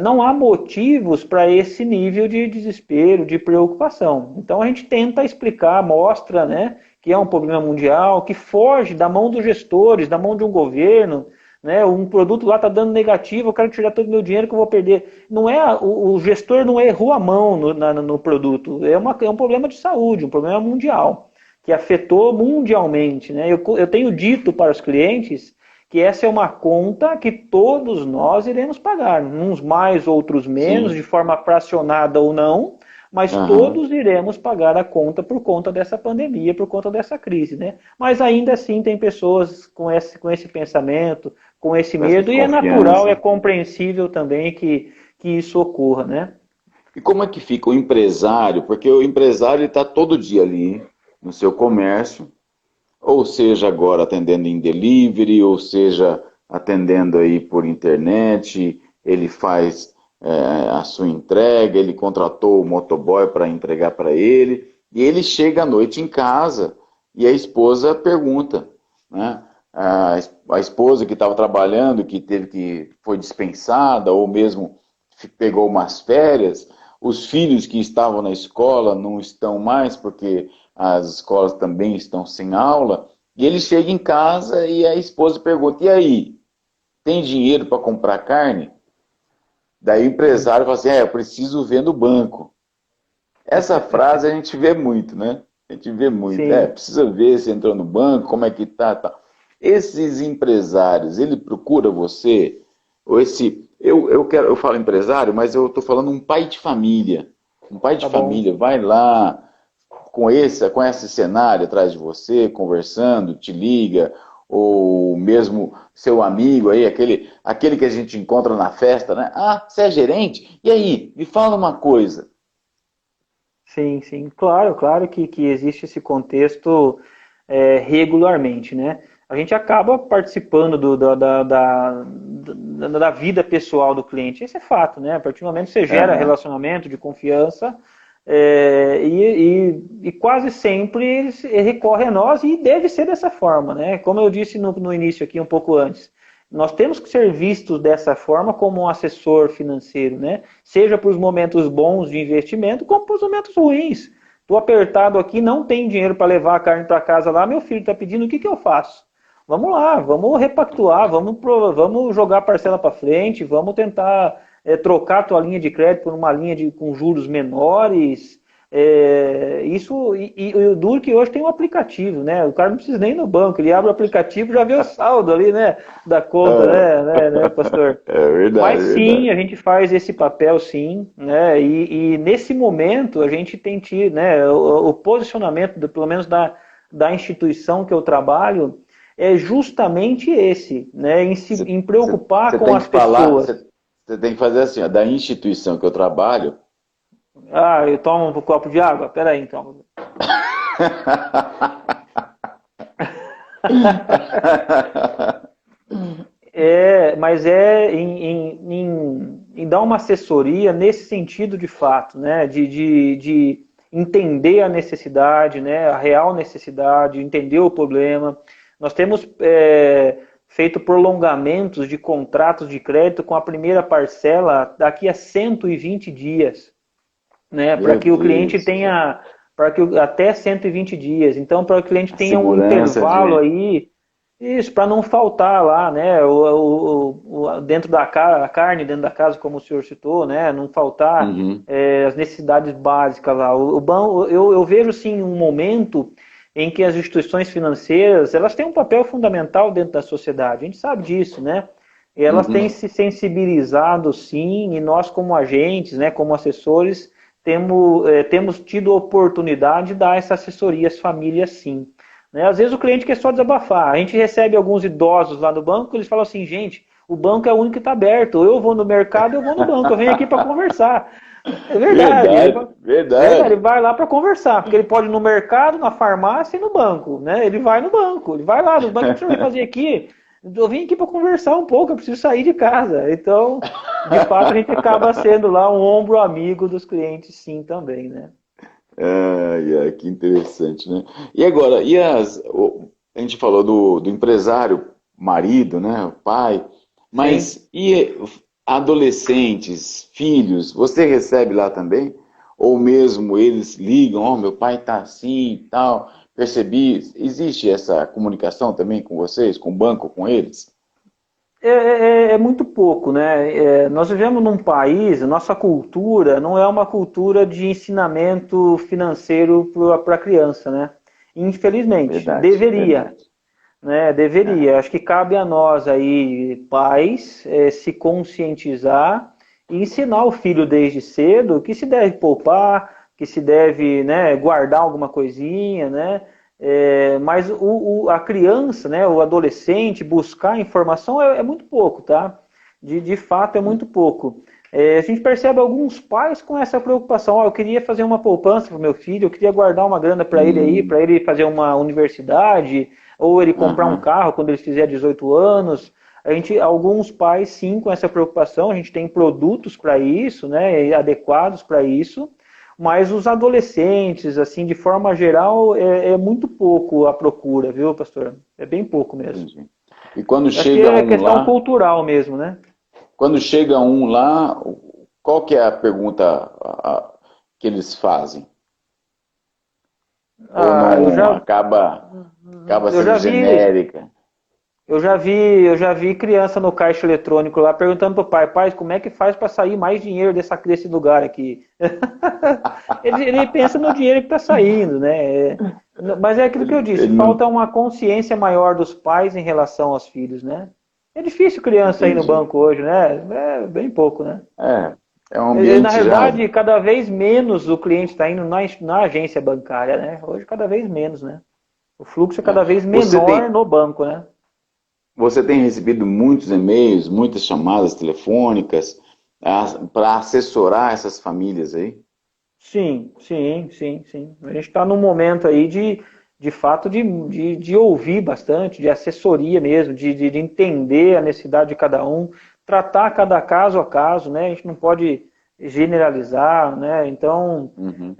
não há motivos para esse nível de desespero, de preocupação. Então, a gente tenta explicar, mostra, né, que é um problema mundial, que foge da mão dos gestores, da mão de um governo, né, um produto lá está dando negativo, eu quero tirar todo o meu dinheiro que eu vou perder. Não é, o gestor não errou a mão no produto, é um problema de saúde, um problema mundial, que afetou mundialmente. Né? Eu tenho dito para os clientes que essa é uma conta que todos nós iremos pagar, uns mais, outros menos, de Sim. forma fracionada ou não, mas Aham. todos iremos pagar a conta por conta dessa pandemia, por conta dessa crise, né? Mas ainda assim tem pessoas com esse pensamento, com esse Com essa medo, e é natural, é desconfiança. compreensível também que isso ocorra, né? E como é que fica o empresário? Porque o empresário está todo dia ali no seu comércio, ou seja, agora atendendo em delivery, ou seja, atendendo aí por internet, ele faz a sua entrega, ele contratou o motoboy para entregar para ele, e ele chega à noite em casa e a esposa pergunta, né? A esposa que estava trabalhando, foi dispensada, ou mesmo pegou umas férias, os filhos que estavam na escola não estão mais porque as escolas também estão sem aula, e ele chega em casa e a esposa pergunta: e aí, tem dinheiro para comprar carne? Daí o empresário fala assim: eu preciso ver no banco. Essa frase a gente vê muito, né? A gente vê muito. Sim, Precisa ver se entrou no banco, como é que tá. Esses empresários, ele procura você, ou eu falo empresário, mas eu estou falando um pai de família. Um pai de tá bom. família vai lá, com esse cenário atrás de você, conversando, te liga, ou mesmo seu amigo aí, aquele que a gente encontra na festa, né? Ah, você é gerente? E aí, me fala uma coisa. Sim, sim, claro, claro que existe esse contexto regularmente, né? A gente acaba participando da vida pessoal do cliente, esse é fato, né? A partir do momento que você gera Aham, relacionamento de confiança, e quase sempre ele recorre a nós e deve ser dessa forma, né? Como eu disse no início aqui, um pouco antes, nós temos que ser vistos dessa forma como um assessor financeiro, né? Seja para os momentos bons de investimento, como para os momentos ruins. Estou apertado aqui, não tem dinheiro para levar a carne para casa lá, meu filho está pedindo, o que, que eu faço? Vamos lá, vamos repactuar, vamos jogar a parcela para frente, vamos tentar trocar a tua linha de crédito por uma linha com juros menores, E o duro que hoje tem um aplicativo, né? O cara não precisa nem ir no banco, ele abre o aplicativo e já vê o saldo ali, né? Da conta, né, pastor? É verdade, Mas é sim, verdade. a gente faz esse papel sim, né? E nesse momento a gente tem tido, né? O posicionamento, pelo menos da instituição que eu trabalho, é justamente esse, né? Em preocupar Você com tem as que falar, pessoas. você tem que fazer assim, ó, da instituição que eu trabalho. Ah, eu tomo um copo de água? Peraí, então. Mas em dar uma assessoria nesse sentido de fato, né? De entender a necessidade, né? A real necessidade, entender o problema. Nós temos feito prolongamentos de contratos de crédito com a primeira parcela daqui a 120 dias, né? Para Meu que o cliente Deus do céu. tenha, até 120 dias. Então, para que o cliente A tenha um segurança intervalo de. aí, isso, para não faltar lá, né? Dentro da a carne dentro da casa, como o senhor citou, né? Não faltar Uhum, as necessidades básicas lá. O banco, eu vejo sim um momento em que as instituições financeiras elas têm um papel fundamental dentro da sociedade. A gente sabe disso, né? E elas têm uhum. se sensibilizado sim, e nós como agentes, né, como assessores, temos tido a oportunidade de dar essa assessoria às famílias sim. Né? Às vezes o cliente quer só desabafar. A gente recebe alguns idosos lá no banco, eles falam assim, gente, o banco é o único que está aberto. Eu vou no mercado, eu vou no banco, eu venho aqui para conversar. É verdade. Verdade, Verdade, ele verdade. vai lá para conversar, porque ele pode ir no mercado, na farmácia e no banco, né? Ele vai no banco, ele vai lá no banco, o que o senhor vai fazer aqui? Eu vim aqui para conversar um pouco, eu preciso sair de casa. Então, de fato, a gente acaba sendo lá um ombro amigo dos clientes, sim, também, né? Ai, ai, que interessante, né? E agora, a gente falou do empresário, marido, né? O pai, Sim. mas e adolescentes, filhos, você recebe lá também? Ou mesmo eles ligam, ó, meu pai tá assim e tal, percebi. Existe essa comunicação também com vocês, com o banco, com eles? É muito pouco, né? Nós vivemos num país, nossa cultura não é uma cultura de ensinamento financeiro para a criança, né? Infelizmente, Verdade, deveria, verdade. né? É. Deveria. Acho que cabe a nós aí, pais, se conscientizar e ensinar o filho desde cedo que se deve poupar, que se deve, né, guardar alguma coisinha, né? Mas a criança, né, o adolescente, buscar informação é muito pouco, tá? De fato é muito pouco. A gente percebe alguns pais com essa preocupação. Eu queria fazer uma poupança para o meu filho, eu queria guardar uma grana para ele aí, Hum, para ele fazer uma universidade, ou ele comprar um aham. carro quando ele fizer 18 anos. Alguns pais sim com essa preocupação, a gente tem produtos para isso, né, adequados para isso, mas os adolescentes, assim, de forma geral, é muito pouco a procura, viu, pastor? É bem pouco mesmo. Entendi. E quando Acho que chega é um questão lá, cultural mesmo, né? qual que é a pergunta que eles fazem? Ou Ah, não acaba eu sendo já vi, genérica? eu já vi criança no caixa eletrônico lá perguntando pro pai, pai, como é que faz para sair mais dinheiro desse lugar aqui? Ele pensa no dinheiro que está saindo, né? Mas é aquilo que eu disse, Ele falta não uma consciência maior dos pais em relação aos filhos, né? É difícil criança ir no entendi. banco hoje, né? É bem pouco, né? É um Na ambiente já. realidade, cada vez menos o cliente está indo na agência bancária, né? Hoje, cada vez menos, né? O fluxo é É. cada vez Você menor tem, no banco, né? você tem recebido muitos e-mails, muitas chamadas telefônicas para assessorar essas famílias aí? Sim, sim, sim, sim. A gente está num momento aí de fato de ouvir bastante, de assessoria mesmo, de entender a necessidade de cada um, tratar cada caso a caso, né? A gente não pode generalizar, né? Então, Uhum,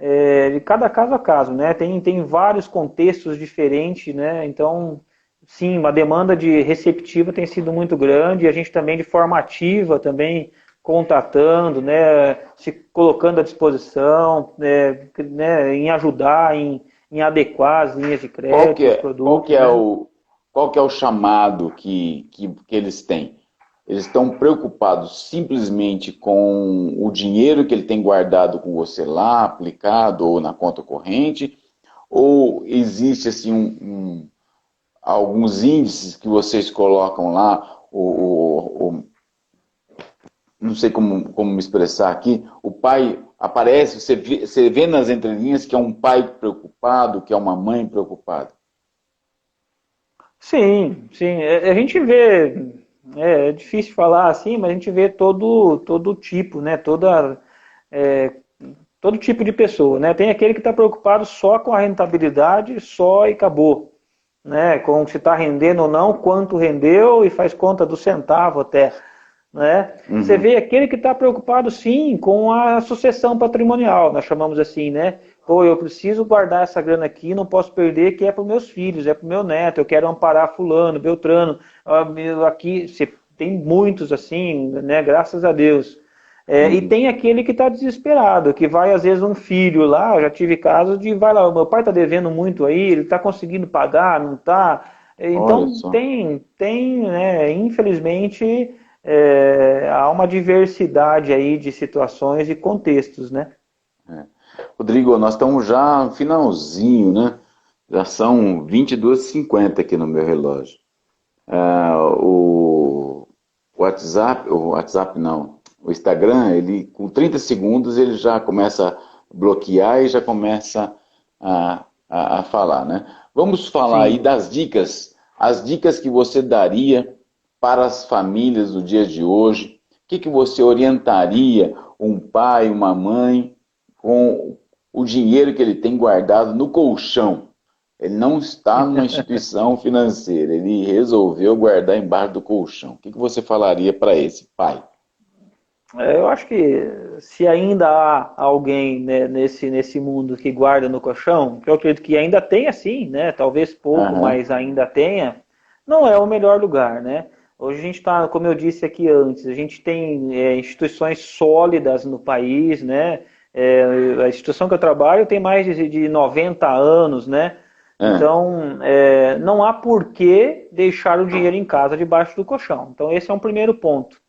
de cada caso a caso, né? Tem vários contextos diferentes, né? Então, sim, uma demanda de receptiva tem sido muito grande, e a gente também de forma ativa também contatando, né, se colocando à disposição, em ajudar, em adequar as linhas de crédito, os qual produtos, que é né? qual que é o chamado que eles têm? Eles estão preocupados simplesmente com o dinheiro que ele tem guardado com você lá, aplicado ou na conta corrente, ou existe assim alguns índices que vocês colocam lá, não sei como me expressar aqui, o pai aparece, você vê nas entrelinhas que é um pai preocupado, que é uma mãe preocupada. Sim, sim. A gente vê, é difícil falar assim, mas a gente vê todo tipo, né? É, todo tipo de pessoa, né? Tem aquele que está preocupado só com a rentabilidade, só e acabou, né? Com se está rendendo ou não, quanto rendeu e faz conta do centavo até, né? Você Uhum. vê aquele que está preocupado sim com a sucessão patrimonial, nós chamamos assim, né? Pô, eu preciso guardar essa grana aqui, não posso perder, que é para os meus filhos, é para o meu neto, eu quero amparar fulano, Beltrano, aqui você tem muitos assim, né? Graças a Deus. E Uhum. tem aquele que está desesperado, que vai às vezes um filho lá, eu já tive casos de, vai lá, o meu pai está devendo muito aí, ele está conseguindo pagar, não está. Olha Então só. né, infelizmente, há uma diversidade aí de situações e contextos, né? É. Rodrigo, nós estamos já no finalzinho, né? Já são 22h50 aqui no meu relógio. O WhatsApp não, o Instagram, ele com 30 segundos ele já começa a bloquear e já começa a falar, né? Vamos falar aí Sim. das dicas, as dicas que você daria para as famílias do dia de hoje. O que você orientaria um pai, uma mãe com o dinheiro que ele tem guardado no colchão? Ele não está numa instituição financeira, ele resolveu guardar embaixo do colchão. O que você falaria para esse pai? Eu acho que se ainda há alguém, né, nesse mundo que guarda no colchão, que eu acredito que ainda tenha sim, né, talvez pouco, Aham. mas ainda tenha, não é o melhor lugar, né? Hoje a gente está, como eu disse aqui antes, a gente tem instituições sólidas no país, né? A instituição que eu trabalho tem mais de 90 anos, né? É. Então, não há por que deixar o dinheiro em casa debaixo do colchão. Então, esse é um primeiro ponto,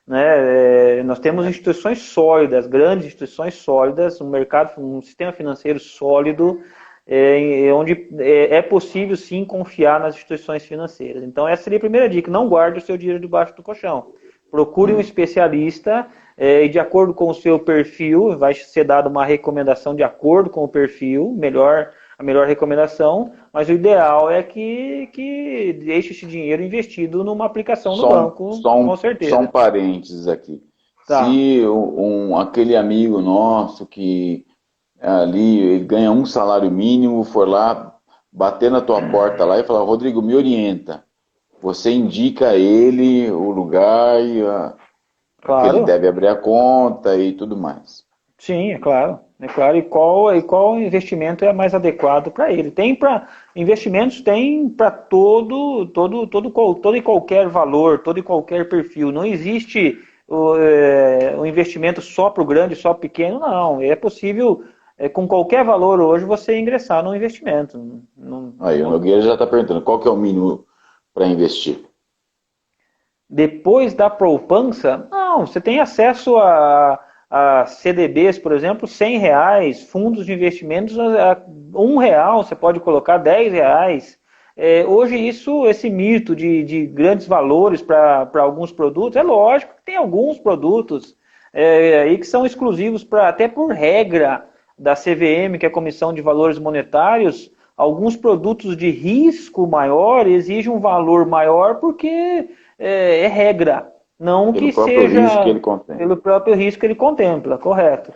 né? Nós temos instituições sólidas, grandes instituições sólidas, um mercado, um sistema financeiro sólido, onde é possível sim confiar nas instituições financeiras. Então essa seria a primeira dica: não guarde o seu dinheiro debaixo do colchão. Procure um Hum. especialista e de acordo com o seu perfil, vai ser dada uma recomendação de acordo com o perfil, a melhor recomendação, mas o ideal é que deixe esse dinheiro investido numa aplicação no banco, com Só um certeza. parênteses aqui. Tá. Se aquele amigo nosso que ali ele ganha um salário mínimo for lá bater na tua porta lá e falar, Rodrigo, me orienta. Você indica a ele o lugar que ele Claro. deve abrir a conta e tudo mais. Sim, é claro. É claro. E qual investimento é mais adequado para ele? Tem para investimentos, tem para todo e qualquer valor, todo e qualquer perfil. Não existe o investimento só para o grande, só para o pequeno, não. É possível, com qualquer valor hoje, você ingressar no investimento. Aí o Nogueira já está perguntando qual que é o mínimo para investir. Depois da poupança, não, você tem acesso a CDBs, por exemplo, R$ 100, fundos de investimentos a R$ 1, você pode colocar R$ 10. Hoje esse mito de grandes valores para alguns produtos, é lógico que tem alguns produtos aí que são exclusivos até por regra da CVM, que é a Comissão de Valores Monetários, alguns produtos de risco maior exigem um valor maior porque é regra, não Pelo que próprio risco que seja ele contém. pelo próprio risco que ele contempla, correto.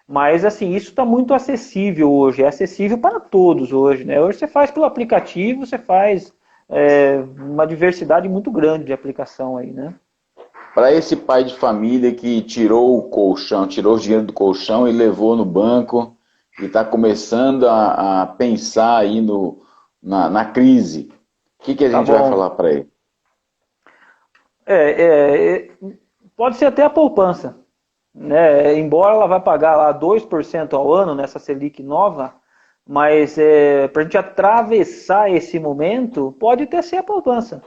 Mas assim, isso está muito acessível hoje, é acessível para todos hoje, né? Hoje você faz pelo aplicativo, você faz uma diversidade muito grande de aplicação aí, né? Para esse pai de família que tirou o colchão, tirou o dinheiro do colchão e levou no banco e está começando a pensar aí na crise, o que a Tá gente vai bom. falar para ele? É, pode ser até a poupança, né? Embora ela vai pagar lá 2% ao ano nessa Selic nova, mas para a gente atravessar esse momento, pode até ser a poupança.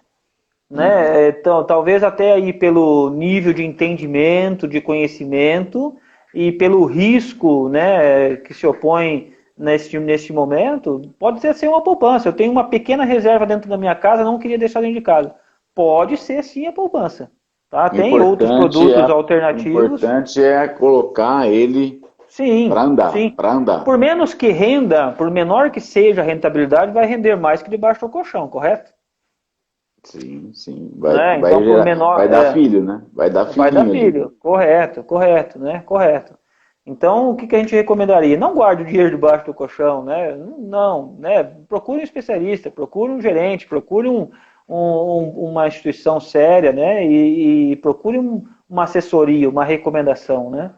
né? Então, talvez até aí pelo nível de entendimento, de conhecimento e pelo risco, né, que se opõe neste momento, pode ser assim uma poupança. Eu tenho uma pequena reserva dentro da minha casa, não queria deixar dentro de casa. Pode ser sim a poupança. Tá? Tem outros produtos O alternativos. importante é colocar ele para Sim, andar, sim. para andar. Por menos que renda, por menor que seja a rentabilidade, vai render mais que debaixo do colchão, correto? Sim, sim. Né? Então, por menor, Vai dar filho, né? Vai dar vai dar filhinho ali. filho. Correto, correto, né? Correto. Então, o que a gente recomendaria? Não guarde o dinheiro debaixo do colchão, né? Não, né? Procure um especialista, procure um gerente, procure uma instituição séria, né? E procure uma assessoria, uma recomendação, né?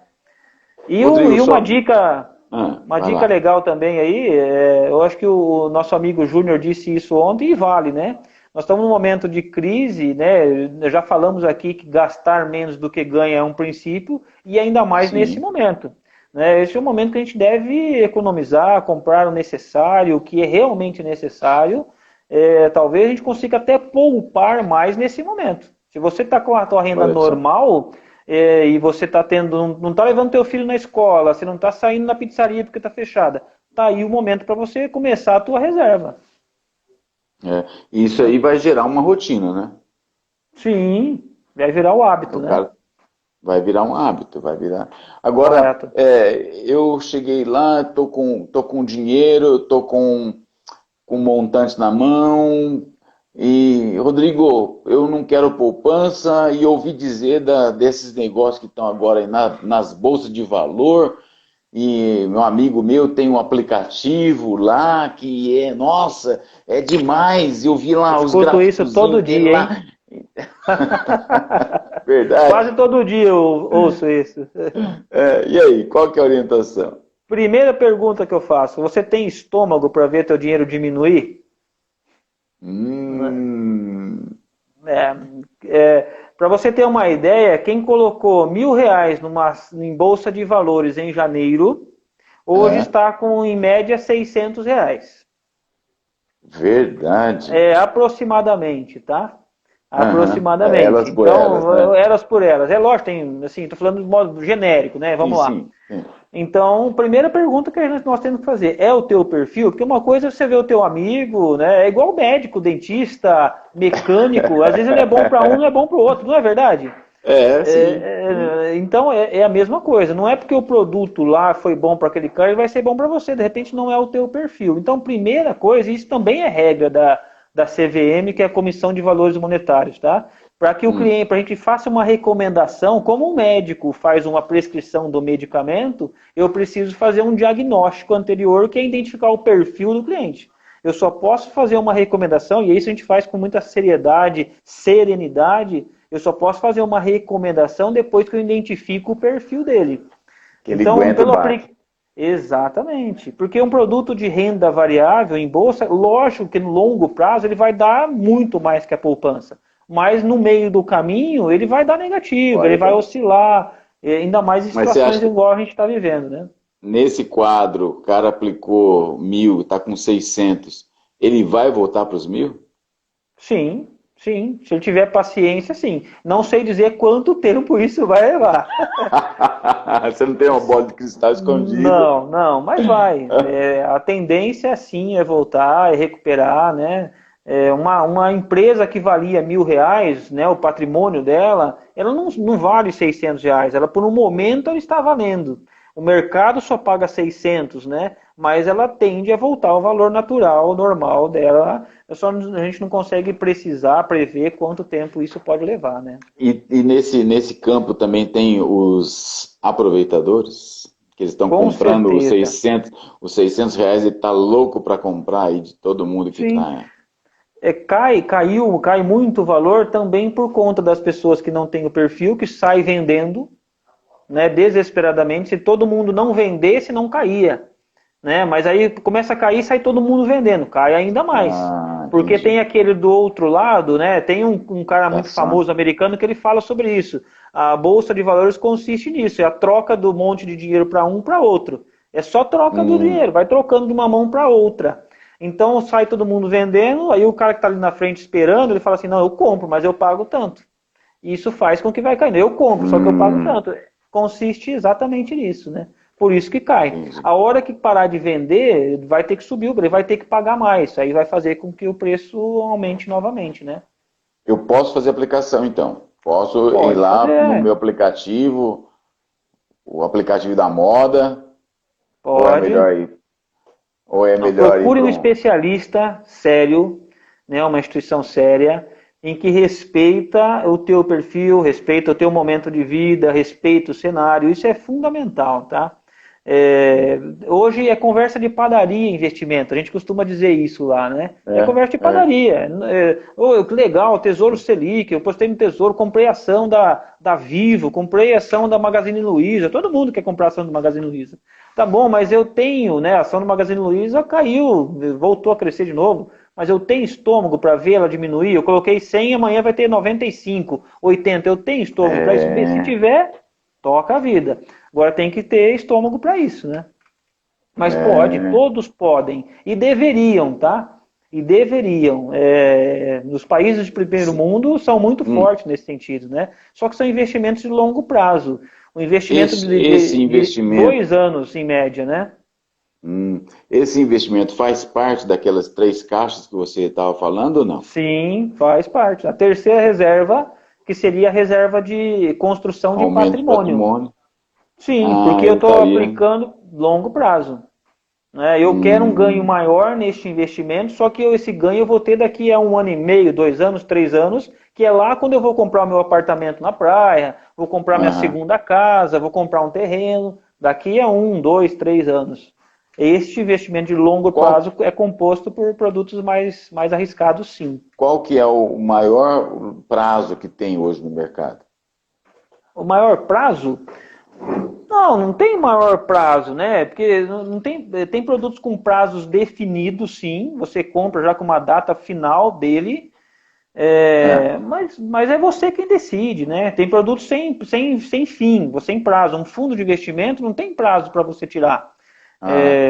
Rodrigo, E uma vai dica lá. legal também aí, eu acho que o nosso amigo Júnior disse isso ontem e vale, né? Nós estamos num momento de crise, né? Já falamos aqui que gastar menos do que ganha é um princípio, e ainda mais nesse Sim, momento. Né? Esse é o momento que a gente deve economizar, comprar o necessário, o que é realmente necessário. Talvez a gente consiga até poupar mais nesse momento. Se você está com a tua renda olha só. normal, e você está tendo, não está levando teu filho na escola, você não está saindo na pizzaria porque está fechada, tá aí o momento para você começar a tua reserva. Isso aí vai gerar uma rotina, né? Sim, vai virar o hábito, O né? cara vai virar um hábito, vai virar. Agora, Correto. eu cheguei lá, tô com dinheiro, tô com um montante na mão. E, Rodrigo, eu não quero poupança e ouvi dizer desses negócios que estão agora aí nas bolsas de valor. E meu amigo meu tem um aplicativo lá que nossa, é demais. Eu vi lá os Escuto isso todo gráficozinhos dele dia, hein? lá. Verdade. Quase todo dia eu ouço isso. E aí, qual que é a orientação? Primeira pergunta que eu faço: você tem estômago para ver teu dinheiro diminuir? Hum, É, para você ter uma ideia, quem colocou R$ 1.000 em bolsa de valores em janeiro, hoje é, está com em média R$ 600. verdade. Aproximadamente, tá? Aham, Aproximadamente. elas por elas, Então, né? elas por elas. É lógico, tem, assim, tô falando de modo genérico, né? Sim, Vamos lá. sim, sim. Então, primeira pergunta que nós temos que fazer, é o teu perfil? Porque uma coisa é você ver o teu amigo, né? É igual médico, dentista, mecânico, às vezes ele é bom para um, não é bom para o outro, não é verdade? Sim, sim. Então é a mesma coisa. Não é porque o produto lá foi bom para aquele cara, ele vai ser bom para você. De repente não é o teu perfil. Então, primeira coisa, isso também é regra da CVM, que é a Comissão de Valores Monetários, tá? Para que o Hum. cliente, para a gente faça uma recomendação, como um médico faz uma prescrição do medicamento, eu preciso fazer um diagnóstico anterior, que é identificar o perfil do cliente. Eu só posso fazer uma recomendação, e isso a gente faz com muita seriedade, serenidade. Eu só posso fazer uma recomendação depois que eu identifico o perfil dele. Que ele Então, aguenta o baque. exatamente. Porque um produto de renda variável em bolsa, lógico que no longo prazo ele vai dar muito mais que a poupança. Mas no meio do caminho ele vai dar negativo, ele Vai vai dar. oscilar, ainda mais em Mas você acha situações que igual a gente está vivendo, né? nesse quadro o cara aplicou 1.000, está com 600, ele vai voltar para os 1.000? Sim, sim. Se ele tiver paciência, sim. Não sei dizer quanto tempo isso vai levar. Você não tem uma bola de cristal escondida. Não, não, mas vai. A tendência, sim, é voltar, é recuperar, né? Uma empresa que valia R$ 1.000, né, o patrimônio dela, ela não vale R$ 600. Ela, por um momento, ela está valendo. O mercado só paga 600, né? Mas ela tende a voltar ao valor natural, normal dela. A gente não consegue precisar, prever quanto tempo isso pode levar, né? E nesse campo também tem os aproveitadores, que eles estão Com comprando certeza. os 600 reais e tá louco para comprar aí de todo mundo que Sim. tá. Cai muito o valor também por conta das pessoas que não têm o perfil, que sai vendendo, né, desesperadamente. Se todo mundo não vendesse, não caía, né? Mas aí começa a cair, sai todo mundo vendendo, cai ainda mais. Ah, Porque tem entendi. aquele do outro lado, né? Tem um cara Tá muito só. famoso americano que ele fala sobre isso. A bolsa de valores consiste nisso, é a troca do monte de dinheiro para um para outro. É só troca do Hum, dinheiro, vai trocando de uma mão para outra. Então sai todo mundo vendendo, aí o cara que está ali na frente esperando, ele fala assim, não, eu compro, mas eu pago tanto. E isso faz com que vai caindo. Eu compro, só que eu pago tanto. Consiste exatamente nisso, né? Por isso que cai. Entendi. A hora que parar de vender, vai ter que subir o preço, vai ter que pagar mais. Aí vai fazer com que o preço aumente novamente, né? Eu posso fazer aplicação, então. Posso ir Pode lá no fazer, meu aplicativo, o aplicativo da moda, ou é pode. melhor ir, ou é Não, melhor ir procure para um um... especialista sério, né, uma instituição séria, em que respeita o teu perfil, respeita o teu momento de vida, respeita o cenário. Isso é fundamental, tá? Hoje é conversa de padaria investimento, a gente costuma dizer isso lá, né? É conversa de padaria. Que legal, Tesouro Selic, eu postei no Tesouro, comprei ação da Vivo, comprei ação da Magazine Luiza, todo mundo quer comprar ação do Magazine Luiza. Tá bom, mas eu tenho, né, a ação do Magazine Luiza caiu, voltou a crescer de novo, mas eu tenho estômago para ver ela diminuir, eu coloquei 100, amanhã vai ter 95, 80, eu tenho estômago para isso, se tiver, toca a vida. Agora tem que ter estômago para isso, né? Mas pode, todos podem, e deveriam, tá? E deveriam. Nos países de primeiro mundo são muito fortes nesse sentido, né? Só que são investimentos de longo prazo. Um investimento Esse de investimento, 2 anos, em média, né? esse investimento faz parte daquelas 3 caixas que você estava falando ou não? Sim, faz parte. A terceira reserva, que seria a reserva de construção de Aumento de patrimônio. patrimônio? Sim, Ah, porque eu eu estou estaria... aplicando longo prazo. Né? Eu quero um ganho maior neste investimento, só que esse ganho eu vou ter daqui a 1 ano e meio, 2 anos, 3 anos, que é lá quando eu vou comprar o meu apartamento na praia, vou comprar minha segunda casa, vou comprar um terreno, daqui a 1, 2, 3 anos. Este investimento de longo prazo é composto por produtos mais arriscados, sim. Qual que é o maior prazo que tem hoje no mercado? O maior prazo? Não tem maior prazo, né? Porque não tem produtos com prazos definidos, sim. Você compra já com uma data final dele, mas é você quem decide, né? Tem produtos sem fim, sem prazo. Um fundo de investimento não tem prazo para você tirar.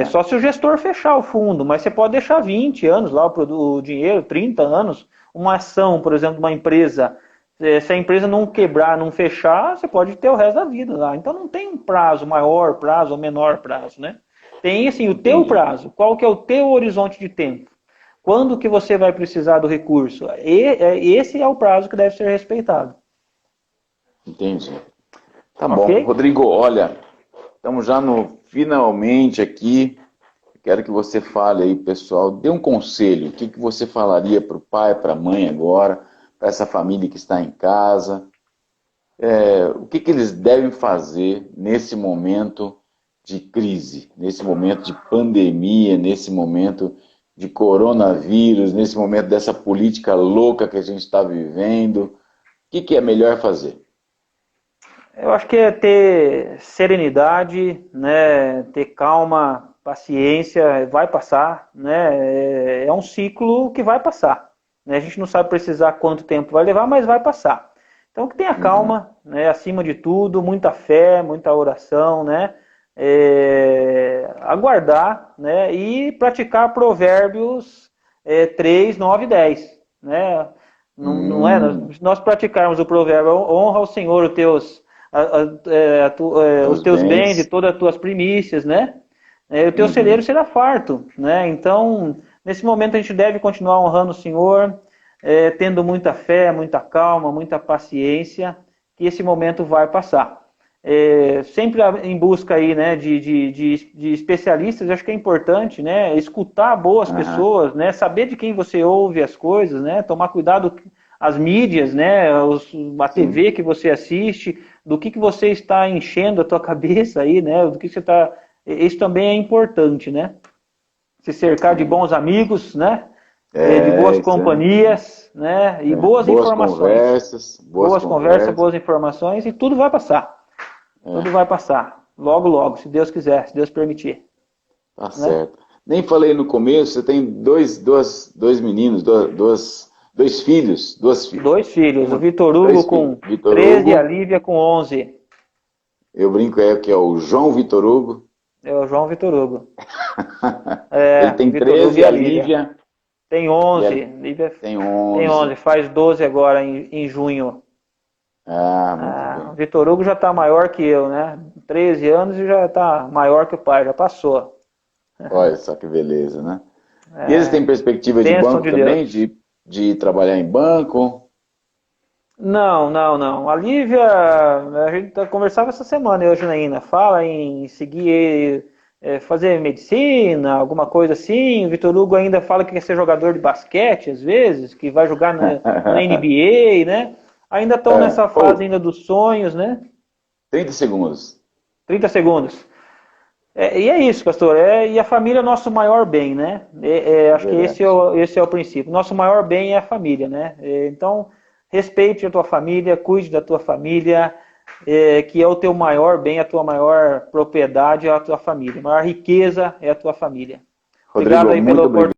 Só se o gestor fechar o fundo, mas você pode deixar 20 anos lá o dinheiro, 30 anos. Uma ação, por exemplo, de uma empresa, se a empresa não quebrar, não fechar, você pode ter o resto da vida lá. Então não tem um prazo, maior prazo ou menor prazo, né? Tem assim, o teu prazo. Qual que é o teu horizonte de tempo? Quando que você vai precisar do recurso? Esse é o prazo que deve ser respeitado. Entendi. Tá Ok? bom. Rodrigo, olha, estamos já no finalmente aqui. Quero que você fale aí, pessoal, dê um conselho. O que você falaria para o pai, para a mãe agora, para essa família que está em casa? O que eles devem fazer nesse momento de crise, nesse momento de pandemia, nesse momento de coronavírus, nesse momento dessa política louca que a gente está vivendo? O que é melhor fazer? Eu acho que é ter serenidade, né? Ter calma, paciência, vai passar, né? É um ciclo que vai passar. Né? A gente não sabe precisar quanto tempo vai levar, mas vai passar. Então que tenha calma, né? Acima de tudo, muita fé, muita oração, né? Aguardar, né? E praticar provérbios 3, 9 e 10, né? Não é? Nós praticarmos o provérbio, honra ao Senhor os teus bens e todas as tuas primícias, né? O teu celeiro será farto, né? Então, nesse momento a gente deve continuar honrando o Senhor, tendo muita fé, muita calma, muita paciência, que esse momento vai passar. Sempre em busca aí, né, de especialistas, acho que é importante, né, escutar boas pessoas, né, saber de quem você ouve as coisas, né, tomar cuidado as mídias, né, a TV que você assiste, do que você está enchendo a tua cabeça aí, né, do que você está... Isso também é importante, né, se cercar de bons amigos, né, de boas companhias, né, e boas informações. Boas conversas, boas informações, e tudo vai passar. Tudo vai passar. Logo, logo, se Deus quiser, se Deus permitir. Tá certo. Nem falei no começo, você tem dois meninos, dois filhos. Dois filhos, o Vitor Hugo com 13 e a Lívia com 11. Eu brinco que é o João Vitor Hugo É o João Vitor Hugo. Ele tem Vitor Hugo 13 e e a a Lívia. Lívia Tem e 11. a- Lívia tem tem 11. 11. Faz 12 agora em junho. Ah, muito Ah, o bem. Vitor Hugo já está maior que eu, né? 13 anos e já está maior que o pai, já passou. Olha só que beleza, né? E eles têm É, perspectiva de bênção banco de também, Deus. de trabalhar em banco? Não, não, não. A Lívia, a gente conversava essa semana, eu e a Janaína, fala em seguir, fazer medicina, alguma coisa assim. O Vitor Hugo ainda fala que quer ser jogador de basquete, às vezes, que vai jogar no NBA, né? Ainda estão nessa fase ainda dos sonhos, né? 30 segundos. 30 segundos. E é isso, pastor. E a família é o nosso maior bem, né? Acho que Verdade. esse é o princípio. Nosso maior bem é a família, né? Então, respeite a tua família, cuide da tua família, que é o teu maior bem, a tua maior propriedade é a tua família. A maior riqueza é a tua família. Obrigado Rodrigo, aí pela muito oportunidade.